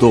2।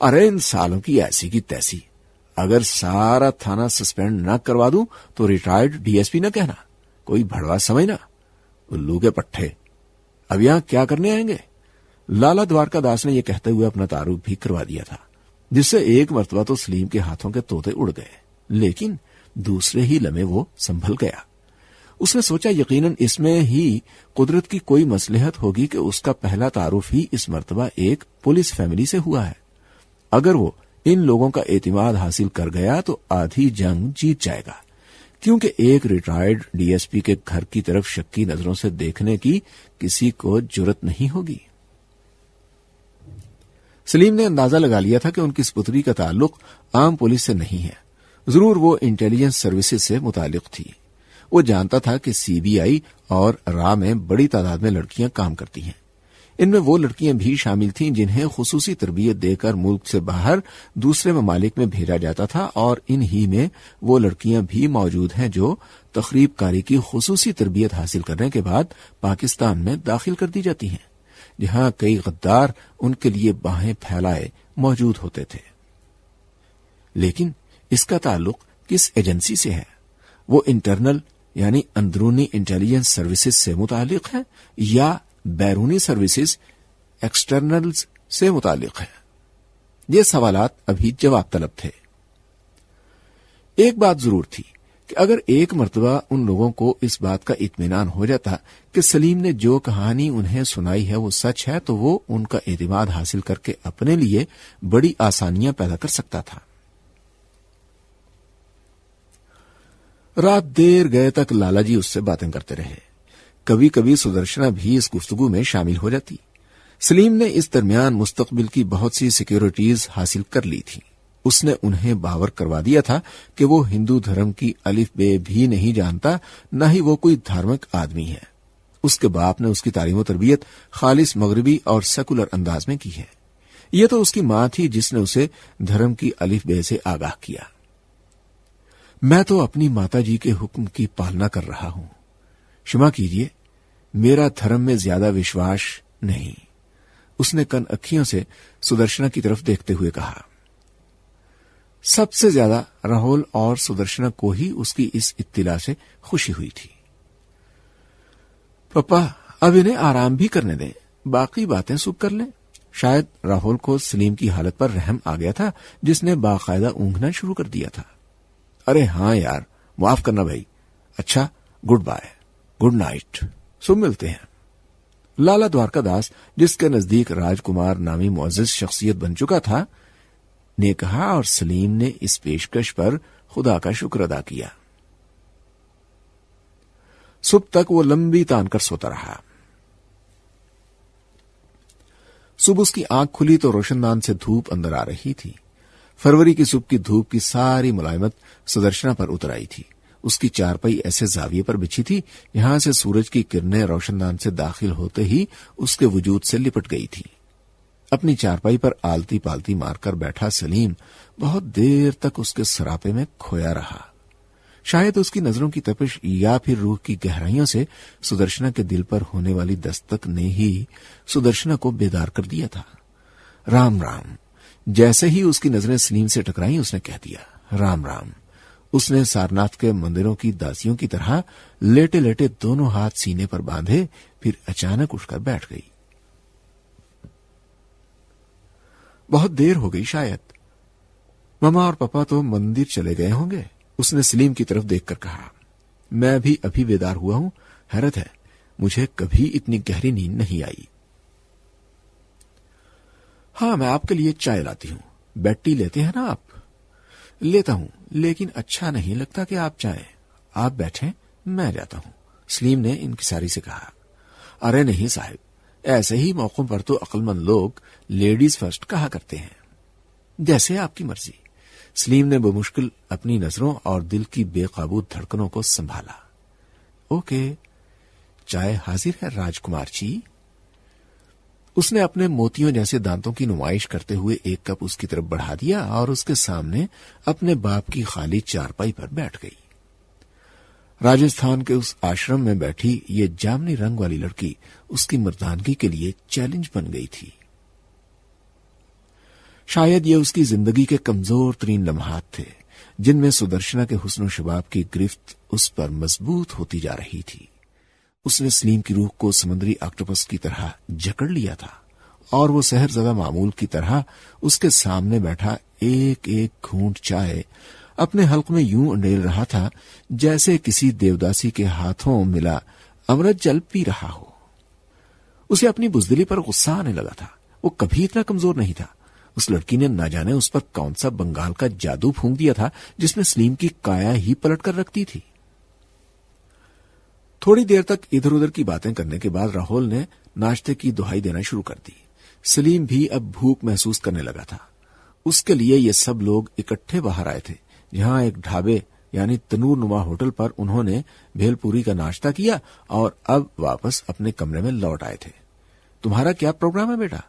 ارے ان سالوں کی ایسی کی تیسی، اگر سارا تھانہ سسپینڈ نہ کروا دوں تو ریٹائرڈ ڈی ایس پی نہ کہنا، کوئی بھڑوا سمجھنا، الو کے پٹھے، اب یہاں کیا کرنے آئیں گے؟ لالا دوارکا داس نے یہ کہتے ہوئے اپنا تعارف بھی کروا دیا تھا، جس سے ایک مرتبہ تو سلیم کے ہاتھوں کے طوطے اڑ گئے، لیکن دوسرے ہی لمحے وہ سنبھل گیا۔ اس نے سوچا یقیناً اس میں ہی قدرت کی کوئی مصلحت ہوگی کہ اس کا پہلا تعارف ہی اس مرتبہ ایک پولیس فیملی سے ہوا ہے۔ اگر وہ ان لوگوں کا اعتماد حاصل کر گیا تو آدھی جنگ جیت جائے گا، کیونکہ ایک ریٹائرڈ ڈی ایس پی کے گھر کی طرف شکی نظروں سے دیکھنے کی کسی کو جرت نہیں ہوگی۔ سلیم نے اندازہ لگا لیا تھا کہ ان کی سپتری کا تعلق عام پولیس سے نہیں ہے، ضرور وہ انٹیلیجنس سروسز سے متعلق تھی۔ وہ جانتا تھا کہ سی بی آئی اور را میں بڑی تعداد میں لڑکیاں کام کرتی ہیں، ان میں وہ لڑکیاں بھی شامل تھیں جنہیں خصوصی تربیت دے کر ملک سے باہر دوسرے ممالک میں بھیجا جاتا تھا، اور ان ہی میں وہ لڑکیاں بھی موجود ہیں جو تخریب کاری کی خصوصی تربیت حاصل کرنے کے بعد پاکستان میں داخل کر دی جاتی ہیں، جہاں کئی غدار ان کے لیے باہیں پھیلائے موجود ہوتے تھے۔ لیکن اس کا تعلق کس ایجنسی سے ہے؟ وہ انٹرنل یعنی اندرونی انٹیلیجنس سروسز سے متعلق ہے یا بیرونی سروسز ایکسٹرنل سے متعلق ہے؟ یہ سوالات ابھی جواب طلب تھے۔ ایک بات ضرور تھی کہ اگر ایک مرتبہ ان لوگوں کو اس بات کا اطمینان ہو جاتا کہ سلیم نے جو کہانی انہیں سنائی ہے وہ سچ ہے، تو وہ ان کا اعتماد حاصل کر کے اپنے لیے بڑی آسانیاں پیدا کر سکتا تھا۔ رات دیر گئے تک لالا جی اس سے باتیں کرتے رہے، کبھی کبھی سدرشنا بھی اس گفتگو میں شامل ہو جاتی۔ سلیم نے اس درمیان مستقبل کی بہت سی سیکیورٹیز حاصل کر لی تھی۔ اس نے انہیں باور کروا دیا تھا کہ وہ ہندو دھرم کی الف بے بھی نہیں جانتا، نہ ہی وہ کوئی دھارمک آدمی ہے۔ اس کے باپ نے اس کی تعلیم و تربیت خالص مغربی اور سیکولر انداز میں کی ہے۔ یہ تو اس کی ماں تھی جس نے اسے دھرم کی الف بے سے آگاہ کیا۔ میں تو اپنی ماتا جی کے حکم کی پالنا کر رہا ہوں، شما کیجیے، میرا دھرم میں زیادہ وشواس نہیں، اس نے کن اکھیوں سے سدرشنا کی طرف دیکھتے ہوئے کہا۔ سب سے زیادہ راہل اور سدرشنا کو ہی اس کی اس اطلاع سے خوشی ہوئی تھی۔ پپا اب انہیں آرام بھی کرنے دیں، باقی باتیں صبح کر لیں۔ شاید راہل کو سلیم کی حالت پر رحم آ گیا تھا، جس نے باقاعدہ اونگنا شروع کر دیا تھا۔ ارے ہاں یار، معاف کرنا بھائی، اچھا گڈ بائے، گڈ نائٹ، صبح ملتے ہیں۔ لالا دوارکا داس، جس کے نزدیک راج کمار نامی معزز شخصیت بن چکا تھا، نے کہا، اور سلیم نے اس پیشکش پر خدا کا شکر ادا کیا۔ صبح تک وہ لمبی تان کر سوتا رہا۔ صبح اس کی آنکھ کھلی تو روشن دان سے دھوپ اندر آ رہی تھی۔ فروری کی صبح کی دھوپ کی ساری ملائمت سدرشنا پر اتر آئی تھی۔ اس کی چارپائی ایسے زاویے پر بچھی تھی یہاں سے سورج کی کرنیں روشن دان سے داخل ہوتے ہی اس کے وجود سے لپٹ گئی تھی۔ اپنی چارپائی پر آلتی پالتی مار کر بیٹھا سلیم بہت دیر تک اس کے سراپے میں کھویا رہا۔ شاید اس کی نظروں کی تپش یا پھر روح کی گہرائیوں سے سدرشنا کے دل پر ہونے والی دستک نے ہی سدرشنا کو بیدار کر دیا تھا۔ رام رام۔ جیسے ہی اس کی نظریں سلیم سے ٹکرائیں اس نے کہہ دیا، رام رام۔ اس نے سارناتھ کے مندروں کی داسیوں کی طرح لیٹے لیٹے دونوں ہاتھ سینے پر باندھے، پھر اچانک اٹھ کر بیٹھ گئی۔ بہت دیر ہو گئی، شاید مما اور پپا تو مندر چلے گئے ہوں گے، اس نے سلیم کی طرف دیکھ کر کہا۔ میں بھی ابھی بیدار ہوا ہوں، حیرت ہے مجھے کبھی اتنی گہری نیند نہیں آئی۔ ہاں میں آپ کے لیے چائے لاتی ہوں، بیڈ ٹی لیتے ہیں نا آپ؟ لیتا ہوں، لیکن اچھا نہیں لگتا کہ آپ جائیں، آپ بیٹھیں میں جاتا ہوں، سلیم نے انکساری سے کہا۔ ارے نہیں صاحب، ایسے ہی موقعوں پر تو عقل مند لوگ لیڈیز فرسٹ کہا کرتے ہیں۔ جیسے آپ کی مرضی۔ سلیم نے بمشکل اپنی نظروں اور دل کی بے قابو دھڑکنوں کو سنبھالا۔ اوکے، چائے حاضر ہے راج کمار جی۔ اس نے اپنے موتیوں جیسے دانتوں کی نمائش کرتے ہوئے ایک کپ اس کی طرف بڑھا دیا اور اس کے سامنے اپنے باپ کی خالی چارپائی پر بیٹھ گئی۔ راجستھان کے اس آشرم میں بیٹھی یہ جامنی رنگ والی لڑکی اس کی مردانگی کے لیے چیلنج بن گئی تھی۔ شاید یہ اس کی زندگی کے کمزور ترین لمحات تھے جن میں سدرشنا کے حسن و شباب کی گرفت اس پر مضبوط ہوتی جا رہی تھی۔ اس نے سلیم کی روح کو سمندری آکٹوپس کی طرح جکڑ لیا تھا اور وہ سحر زدہ معمول کی طرح اس کے سامنے بیٹھا ایک ایک گھونٹ چائے اپنے حلق میں یوں انڈیل رہا تھا جیسے کسی دیوداسی کے ہاتھوں ملا امرت جل پی رہا ہو۔ اسے اپنی بزدلی پر غصہ آنے لگا تھا۔ وہ کبھی اتنا کمزور نہیں تھا۔ اس لڑکی نے نہ جانے اس پر کون سا بنگال کا جادو پھونک دیا تھا جس میں سلیم کی کایا ہی پلٹ کر رکھتی تھی۔ تھوڑی دیر تک ادھر ادھر کی باتیں کرنے کے بعد راہول نے ناشتے کی دہائی دینا شروع کر دی۔ سلیم بھی اب بھوک محسوس کرنے لگا تھا۔ اس کے لیے یہ سب لوگ اکٹھے باہر آئے تھے، جہاں ایک ڈھابے یعنی تنور نما ہوٹل پر انہوں نے بھیل پوری کا ناشتہ کیا اور اب واپس اپنے کمرے میں لوٹ آئے تھے۔ تمہارا کیا پروگرام ہے بیٹا؟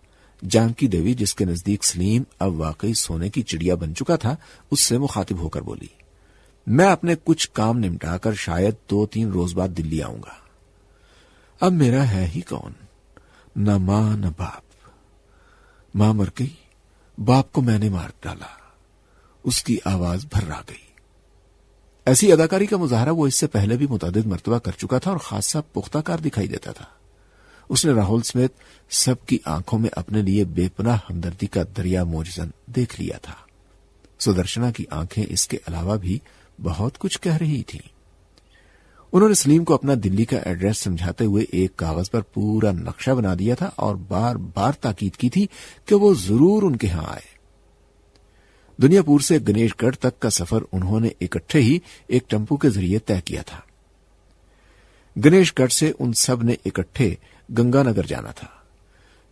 جانکی دیوی، جس کے نزدیک سلیم اب واقعی سونے کی چڑیا بن چکا تھا، اس سے مخاطب ہو کر بولی۔ میں اپنے کچھ کام نمٹا کر شاید 2-3 روز بعد دلی آؤں گا۔ اب میرا ہے ہی کون؟ نہ ماں نہ باپ۔ ماں مر گئی، باپ کو میں نے مار ڈالا۔ اس کی آواز بھرا گئی۔ ایسی اداکاری کا مظاہرہ وہ اس سے پہلے بھی متعدد مرتبہ کر چکا تھا اور خاصا پختہ کار دکھائی دیتا تھا۔ اس نے راہول سمیت سب کی آنکھوں میں اپنے لیے بے پناہ ہمدردی کا دریا موجزن دیکھ لیا تھا۔ سدرشنا کی آنکھیں اس کے علاوہ بھی بہت کچھ کہہ رہی تھیں۔ انہوں نے سلیم کو اپنا دلی کا ایڈریس سمجھاتے ہوئے ایک کاغذ پر پورا نقشہ بنا دیا تھا اور بار بار تاکید کی تھی کہ وہ ضرور ان کے ہاں آئے۔ دنیا پور سے گنیش گڑھ تک کا سفر انہوں نے اکٹھے ہی ایک ٹیمپو کے ذریعے طے کیا تھا۔ گنیش گڑھ سے ان سب نے اکٹھے گنگا نگر جانا تھا۔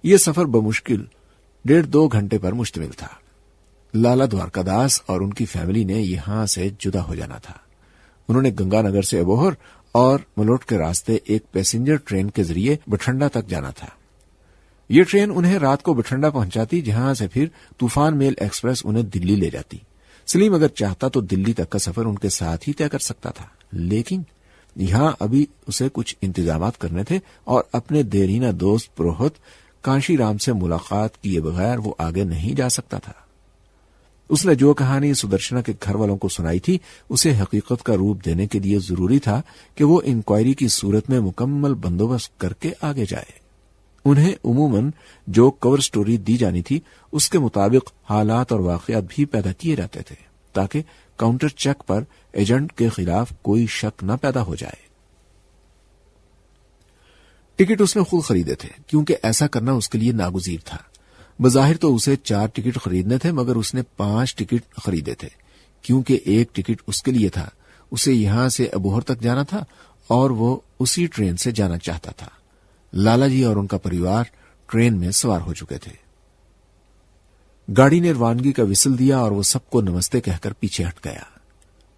یہ سفر بمشکل 1.5-2 گھنٹے پر مشتمل تھا۔ لالا دوارکا داس اور ان کی فیملی نے یہاں سے جدا ہو جانا تھا۔ انہوں نے گنگا نگر سے ابوہر اور ملوٹ کے راستے ایک پیسنجر ٹرین کے ذریعے بٹھنڈا تک جانا تھا۔ یہ ٹرین انہیں رات کو بٹھنڈا پہنچاتی، جہاں سے پھر طوفان میل ایکسپریس انہیں دلی لے جاتی۔ سلیم اگر چاہتا تو دلی تک کا سفر ان کے ساتھ ہی طے کر سکتا تھا، لیکن یہاں ابھی اسے کچھ انتظامات کرنے تھے اور اپنے دیرینہ دوست پروہت کانشی رام سے ملاقات کیے بغیر وہ آگے نہیں جا سکتا تھا۔ اس نے جو کہانی سدرشنا کے گھر والوں کو سنائی تھی اسے حقیقت کا روپ دینے کے لیے ضروری تھا کہ وہ انکوائری کی صورت میں مکمل بندوبست کر کے آگے جائے۔ انہیں عموماً جو کور سٹوری دی جانی تھی اس کے مطابق حالات اور واقعات بھی پیدا کیے جاتے تھے تاکہ کاؤنٹر چیک پر ایجنٹ کے خلاف کوئی شک نہ پیدا ہو جائے۔ ٹکٹ اس نے خود خریدے تھے کیونکہ ایسا کرنا اس کے لیے ناگزیر تھا۔ بظاہر تو اسے 4 ٹکٹ خریدنے تھے، مگر اس نے 5 ٹکٹ خریدے تھے کیونکہ ایک ٹکٹ اس کے لیے تھا۔ اسے یہاں سے ابوہر تک جانا تھا اور وہ اسی ٹرین سے جانا چاہتا تھا۔ لالا جی اور ان کا پریوار ٹرین میں سوار ہو چکے تھے۔ گاڑی نے روانگی کا وسل دیا اور وہ سب کو نمستے کہہ کر پیچھے ہٹ گیا۔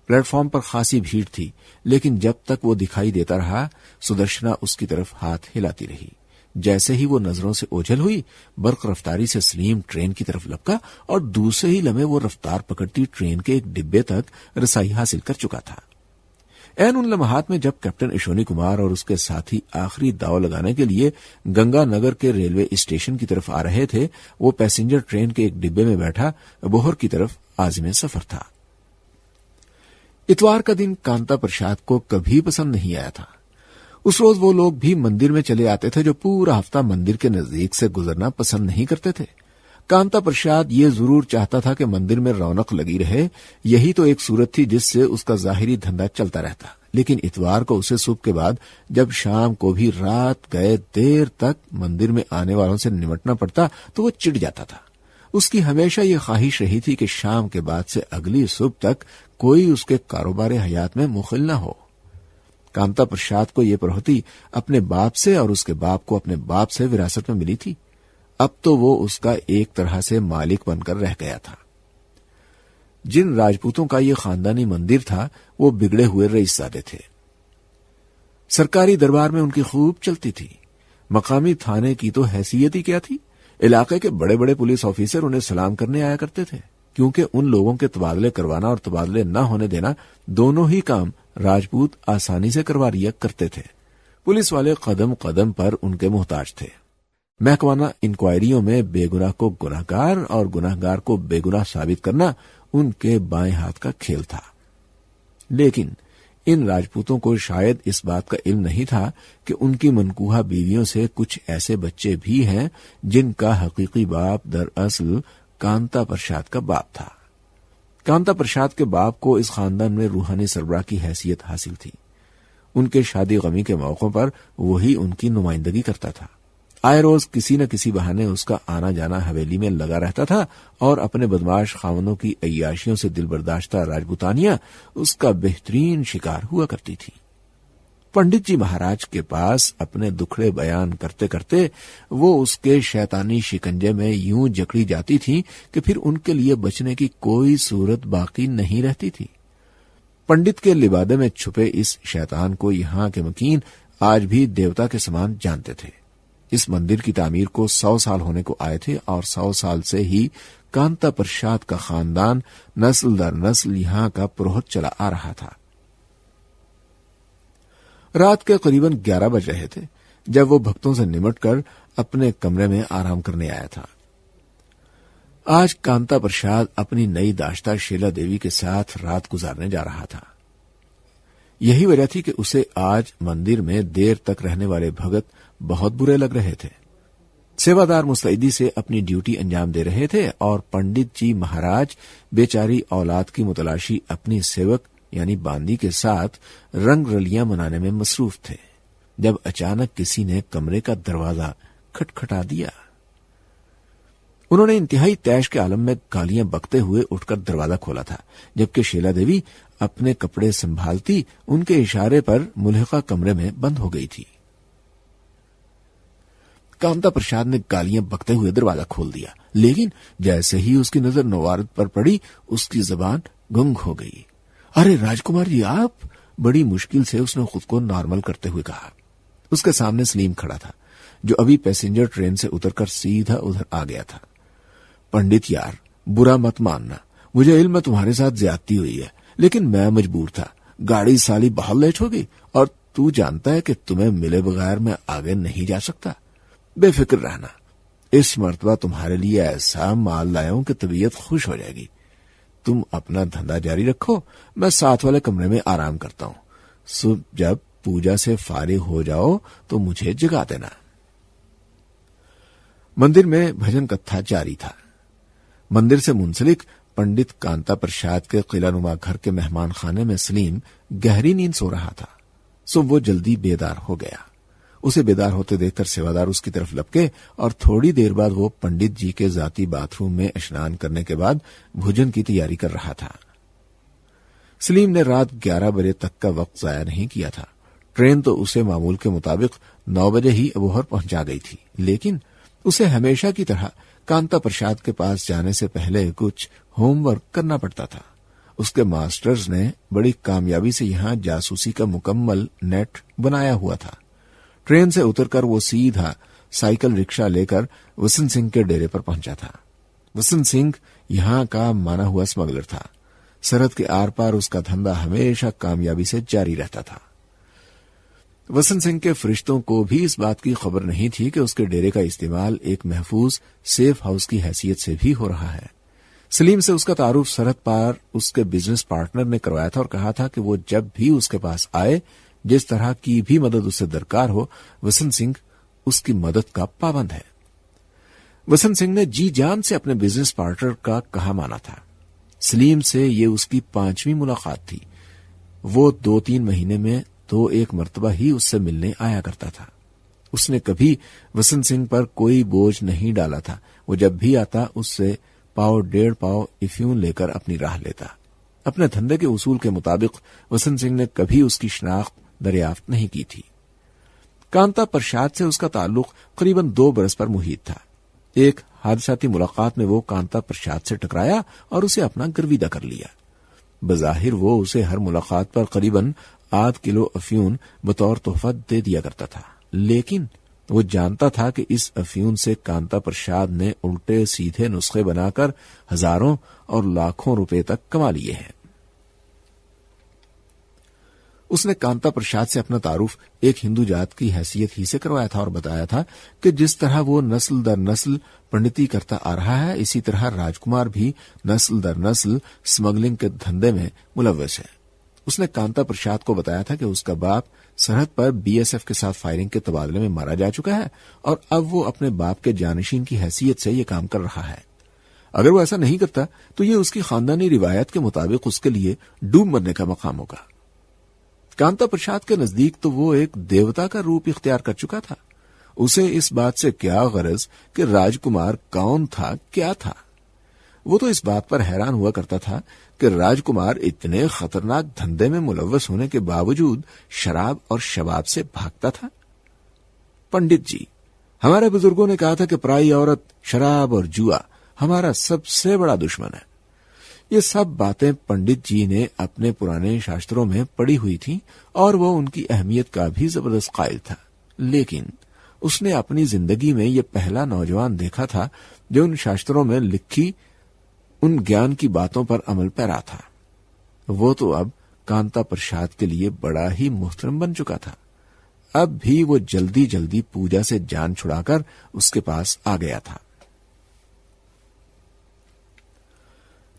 پلیٹ فارم پر خاصی بھیڑ تھی، لیکن جب تک وہ دکھائی دیتا رہا سدرشنا اس کی طرف ہاتھ ہلاتی رہی۔ جیسے ہی وہ نظروں سے اوجھل ہوئی، برق رفتاری سے سلیم ٹرین کی طرف لپکا اور دوسرے ہی لمحے وہ رفتار پکڑتی ٹرین کے ایک ڈبے تک رسائی حاصل کر چکا تھا۔ این ان لمحات میں جب کیپٹن اشونی کمار اور اس کے ساتھی آخری داؤ لگانے کے لیے گنگا نگر کے ریلوے اسٹیشن کی طرف آ رہے تھے، وہ پیسنجر ٹرین کے ایک ڈبے میں بیٹھا ابوہر کی طرف عازم سفر تھا۔ اتوار کا دن کانتا پرساد کو کبھی پسند نہیں آیا تھا۔ اس روز وہ لوگ بھی مندر میں چلے آتے تھے جو پورا ہفتہ مندر کے نزدیک سے گزرنا پسند نہیں کرتے تھے۔ کانتا پرساد یہ ضرور چاہتا تھا کہ مندر میں رونق لگی رہے، یہی تو ایک صورت تھی جس سے اس کا ظاہری دھندا چلتا رہتا، لیکن اتوار کو اسے صبح کے بعد جب شام کو بھی رات گئے دیر تک مندر میں آنے والوں سے نمٹنا پڑتا تو وہ چڑ جاتا تھا۔ اس کی ہمیشہ یہ خواہش رہی تھی کہ شام کے بعد سے اگلی صبح تک کوئی اس کے کاروبار حیات میں مخل نہ ہو۔ کانتا پرساد کو یہ پروہتی اپنے باپ سے اور اس کے باپ کو اپنے باپ سے وراثت میں ملی تھی۔ اب تو وہ اس کا ایک طرح سے مالک بن کر رہ گیا تھا۔ جن راجپوتوں کا یہ خاندانی مندر تھا وہ بگڑے ہوئے رئیس زادے تھے۔ سرکاری دربار میں ان کی خوب چلتی تھی۔ مقامی تھانے کی تو حیثیت ہی کیا تھی، علاقے کے بڑے بڑے پولیس آفیسر انہیں سلام کرنے آیا کرتے تھے، کیونکہ ان لوگوں کے تبادلے کروانا اور تبادلے نہ ہونے دینا دونوں ہی کام راجپوت آسانی سے کروا لیا کرتے تھے۔ پولیس والے قدم قدم پر ان کے محتاج تھے۔ محکمانہ انکوائریوں میں بے گناہ کو گناہگار اور گناہگار کو بے گناہ ثابت کرنا ان کے بائیں ہاتھ کا کھیل تھا۔ لیکن ان راجپوتوں کو شاید اس بات کا علم نہیں تھا کہ ان کی منکوحہ بیویوں سے کچھ ایسے بچے بھی ہیں جن کا حقیقی باپ دراصل کانتا پرشاد کا باپ تھا۔ کانتا پرشاد کے باپ کو اس خاندان میں روحانی سربراہ کی حیثیت حاصل تھی۔ ان کے شادی غمی کے موقعوں پر وہی ان کی نمائندگی کرتا تھا۔ آئے روز کسی نہ کسی بہانے اس کا آنا جانا حویلی میں لگا رہتا تھا اور اپنے بدماش خاوندوں کی عیاشیوں سے دل برداشتہ راجپوتانیہ اس کا بہترین شکار ہوا کرتی تھی۔ پنڈت جی مہاراج کے پاس اپنے دکھڑے بیان کرتے کرتے وہ اس کے شیطانی شکنجے میں یوں جکڑی جاتی تھی کہ پھر ان کے لیے بچنے کی کوئی صورت باقی نہیں رہتی تھی۔ پنڈت کے لبادے میں چھپے اس شیطان کو یہاں کے مکین آج بھی دیوتا کے سمان جانتے تھے۔ اس مندر کی تعمیر کو 100 سال ہونے کو آئے تھے اور 100 سال سے ہی کانتا پرشاد کا خاندان نسل در نسل یہاں کا پروہت چلا آ رہا تھا۔ رات کے قریباً 11 بج رہے تھے جب وہ بھکتوں سے نمٹ کر اپنے کمرے میں آرام کرنے آیا تھا۔ آج کانتا پرشاد اپنی نئی داشتہ شیلا دیوی کے ساتھ رات گزارنے جا رہا تھا۔ یہی وجہ تھی کہ اسے آج مندر میں دیر تک رہنے والے بھگت بہت برے لگ رہے تھے۔ سیوادار مستعدی سے اپنی ڈیوٹی انجام دے رہے تھے اور پنڈت جی مہاراج بیچاری اولاد کی متلاشی اپنی سیوک یعنی باندی کے ساتھ رنگ رلیاں منانے میں مصروف تھے، جب اچانک کسی نے کمرے کا دروازہ کھٹکھٹا دیا۔ انہوں نے انتہائی طیش کے عالم میں گالیاں بکتے ہوئے اٹھ کر دروازہ کھولا تھا، جبکہ شیلا دیوی اپنے کپڑے سنبھالتی ان کے اشارے پر ملحقہ کمرے میں بند ہو گئی تھی۔ کانتا پرشاد نے گالیاں بکتے ہوئے دروازہ کھول دیا، لیکن جیسے ہی اس کی نظر نوارد پر پڑی اس کی زبان گنگ ہو گئی۔ ارے راجکمار جی آپ! بڑی مشکل سے اس نے خود کو نارمل کرتے ہوئے کہا۔ اس کے سامنے سلیم کھڑا تھا جو ابھی پیسنجر ٹرین سے اتر کر سیدھا ادھر آ گیا تھا۔ پنڈت یار، برا مت ماننا، مجھے علم ہے تمہارے ساتھ زیادتی ہوئی ہے، لیکن میں مجبور تھا۔ گاڑی سالی بہت لیٹ ہو گئی اور تو جانتا ہے کہ تمہیں ملے بغیر میں آگے نہیں جا سکتا۔ بے فکر رہنا، اس مرتبہ تمہارے لیے ایسا مال لایا ہوں کہ طبیعت خوش ہو جائے گی۔ تم اپنا دھندا جاری رکھو، میں ساتھ والے کمرے میں آرام کرتا ہوں۔ صبح جب پوجا سے فارغ ہو جاؤ تو مجھے جگا دینا۔ مندر میں بھجن کتھا جاری تھا۔ مندر سے منسلک پنڈت کانتا پرشاد کے قلعہ نما گھر کے مہمان خانے میں سلیم گہری نیند سو رہا تھا، سو وہ جلدی بیدار ہو گیا۔ اسے بیدار ہوتے دیکھ کر سیوادار اس کی طرف لپکے اور تھوڑی دیر بعد وہ پنڈت جی کے ذاتی باتھ روم میں اشنان کرنے کے بعد بھوجن کی تیاری کر رہا تھا۔ سلیم نے رات 11 بجے تک کا وقت ضائع نہیں کیا تھا۔ ٹرین تو اسے معمول کے مطابق 9 بجے ہی ابوہر پہنچا گئی تھی، لیکن اسے ہمیشہ کی طرح کانتا پرشاد کے پاس جانے سے پہلے کچھ ہوم ورک کرنا پڑتا تھا۔ اس کے ماسٹرز نے بڑی کامیابی سے یہاں جاسوسی کا مکمل نیٹ بنایا ہوا تھا۔ ٹرین سے اتر کر وہ سیدھا سائیکل رکشا لے کر وسن سنگھ کے ڈیرے پر پہنچا تھا۔ وسن سنگھ یہاں کا مانا ہوا اسمگلر تھا۔ سرحد کے آر پار اس کا دھندا ہمیشہ کامیابی سے جاری رہتا تھا۔ وسن سنگھ کے فرشتوں کو بھی اس بات کی خبر نہیں تھی کہ اس کے ڈیرے کا استعمال ایک محفوظ سیف ہاؤس کی حیثیت سے بھی ہو رہا ہے۔ سلیم سے اس کا تعارف سرحد پار اس کے بزنس پارٹنر نے کروایا تھا اور کہا تھا کہ وہ جب بھی اس کے پاس آئے، جس طرح کی بھی مدد اسے درکار ہو، وسن سنگھ اس کی مدد کا پابند ہے۔ وسن سنگھ نے جی جان سے اپنے بزنس پارٹنر کا کہا مانا تھا۔ سلیم سے یہ اس کی 5ویں ملاقات تھی۔ وہ 2-3 مہینے میں 1 مرتبہ ہی اس سے ملنے آیا کرتا تھا۔ اس نے کبھی وسن سنگھ پر کوئی بوجھ نہیں ڈالا تھا۔ وہ جب بھی آتا اس سے 1.5 پاؤ افیون لے کر اپنی راہ لیتا۔ اپنے دھندے کے اصول کے مطابق وسن سنگھ نے کبھی اس کی شناخت دریافت نہیں کی تھی۔ کانتا پرشاد سے اس کا تعلق قریباً 2 برس پر محیط تھا۔ ایک حادثاتی ملاقات میں وہ کانتا پرشاد سے ٹکرایا اور اسے اپنا گرویدہ کر لیا۔ بظاہر وہ اسے ہر ملاقات پر قریباً 8 کلو افیون بطور تحفہ دے دیا کرتا تھا، لیکن وہ جانتا تھا کہ اس افیون سے کانتا پرشاد نے الٹے سیدھے نسخے بنا کر ہزاروں اور لاکھوں روپے تک کما لیے ہیں۔ اس نے کانتا پرساد سے اپنا تعارف ایک ہندو جات کی حیثیت ہی سے کروایا تھا اور بتایا تھا کہ جس طرح وہ نسل در نسل پنڈتی کرتا آ رہا ہے، اسی طرح راجکمار بھی نسل در نسل اسمگلنگ کے دھندے میں ملوث ہے۔ اس نے کانتا پرساد کو بتایا تھا کہ اس کا باپ سرحد پر BSF کے ساتھ فائرنگ کے تبادلے میں مارا جا چکا ہے اور اب وہ اپنے باپ کے جانشین کی حیثیت سے یہ کام کر رہا ہے۔ اگر وہ ایسا نہیں کرتا تو یہ اس کی خاندانی روایت کے مطابق اس کے لیے ڈوب مرنے کا مقام ہوگا۔ کانتا پرساد کے نزدیک تو وہ ایک دیوتا کا روپ اختیار کر چکا تھا۔ اسے اس بات سے کیا غرض کہ راجکمار کون تھا، کیا تھا؟ وہ تو اس بات پر حیران ہوا کرتا تھا کہ راجکمار اتنے خطرناک دھندے میں ملوث ہونے کے باوجود شراب اور شباب سے بھاگتا تھا۔ پنڈت جی، ہمارے بزرگوں نے کہا تھا کہ پرائی عورت، شراب اور جوا ہمارا سب سے بڑا دشمن ہے۔ یہ سب باتیں پنڈت جی نے اپنے پرانے شاستروں میں پڑھی ہوئی تھیں اور وہ ان کی اہمیت کا بھی زبردست قائل تھا، لیکن اس نے اپنی زندگی میں یہ پہلا نوجوان دیکھا تھا جو ان شاستروں میں لکھی ان گیان کی باتوں پر عمل پیرا تھا۔ وہ تو اب کانتا پرساد کے لیے بڑا ہی محترم بن چکا تھا۔ اب بھی وہ جلدی جلدی پوجا سے جان چھڑا کر اس کے پاس آ گیا تھا۔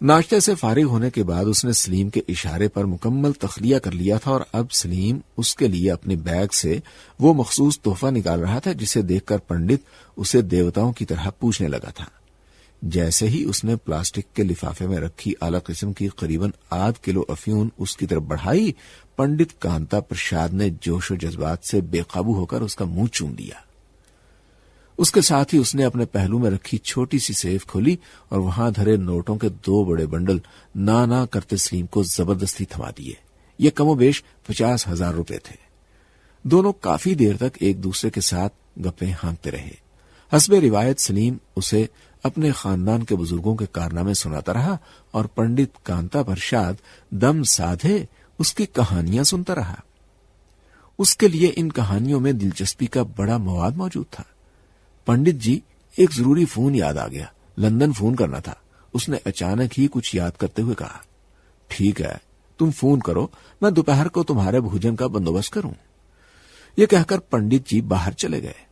ناشتے سے فارغ ہونے کے بعد اس نے سلیم کے اشارے پر مکمل تخلیہ کر لیا تھا اور اب سلیم اس کے لیے اپنے بیگ سے وہ مخصوص تحفہ نکال رہا تھا جسے دیکھ کر پنڈت اسے دیوتاؤں کی طرح پوچھنے لگا تھا۔ جیسے ہی اس نے پلاسٹک کے لفافے میں رکھی اعلی قسم کی قریباً 8 کلو افیون اس کی طرف بڑھائی، پنڈت کانتا پرساد نے جوش و جذبات سے بے قابو ہو کر اس کا منہ چوم لیا۔ اس کے ساتھ ہی اس نے اپنے پہلو میں رکھی چھوٹی سی سیف کھولی اور وہاں دھرے نوٹوں کے 2 بڑے بنڈل نا کرتے سلیم کو زبردستی تھما دیے۔ یہ کم و بیش 50,000 روپے تھے۔ دونوں کافی دیر تک ایک دوسرے کے ساتھ گپیں ہانکتے رہے۔ حسب روایت سلیم اسے اپنے خاندان کے بزرگوں کے کارنامے سناتا رہا اور پنڈت کانتا پرساد دم سادھے اس کی کہانیاں سنتا رہا۔ اس کے لیے ان کہانیوں میں دلچسپی کا بڑا مواد موجود تھا۔ پنڈت جی، ایک ضروری فون یاد آ گیا، لندن فون کرنا تھا، اس نے اچانک ہی کچھ یاد کرتے ہوئے کہا۔ ٹھیک ہے، تم فون کرو، میں دوپہر کو تمہارے بھوجن کا بندوبست کروں۔ یہ کہہ کر پنڈت جی باہر چلے گئے۔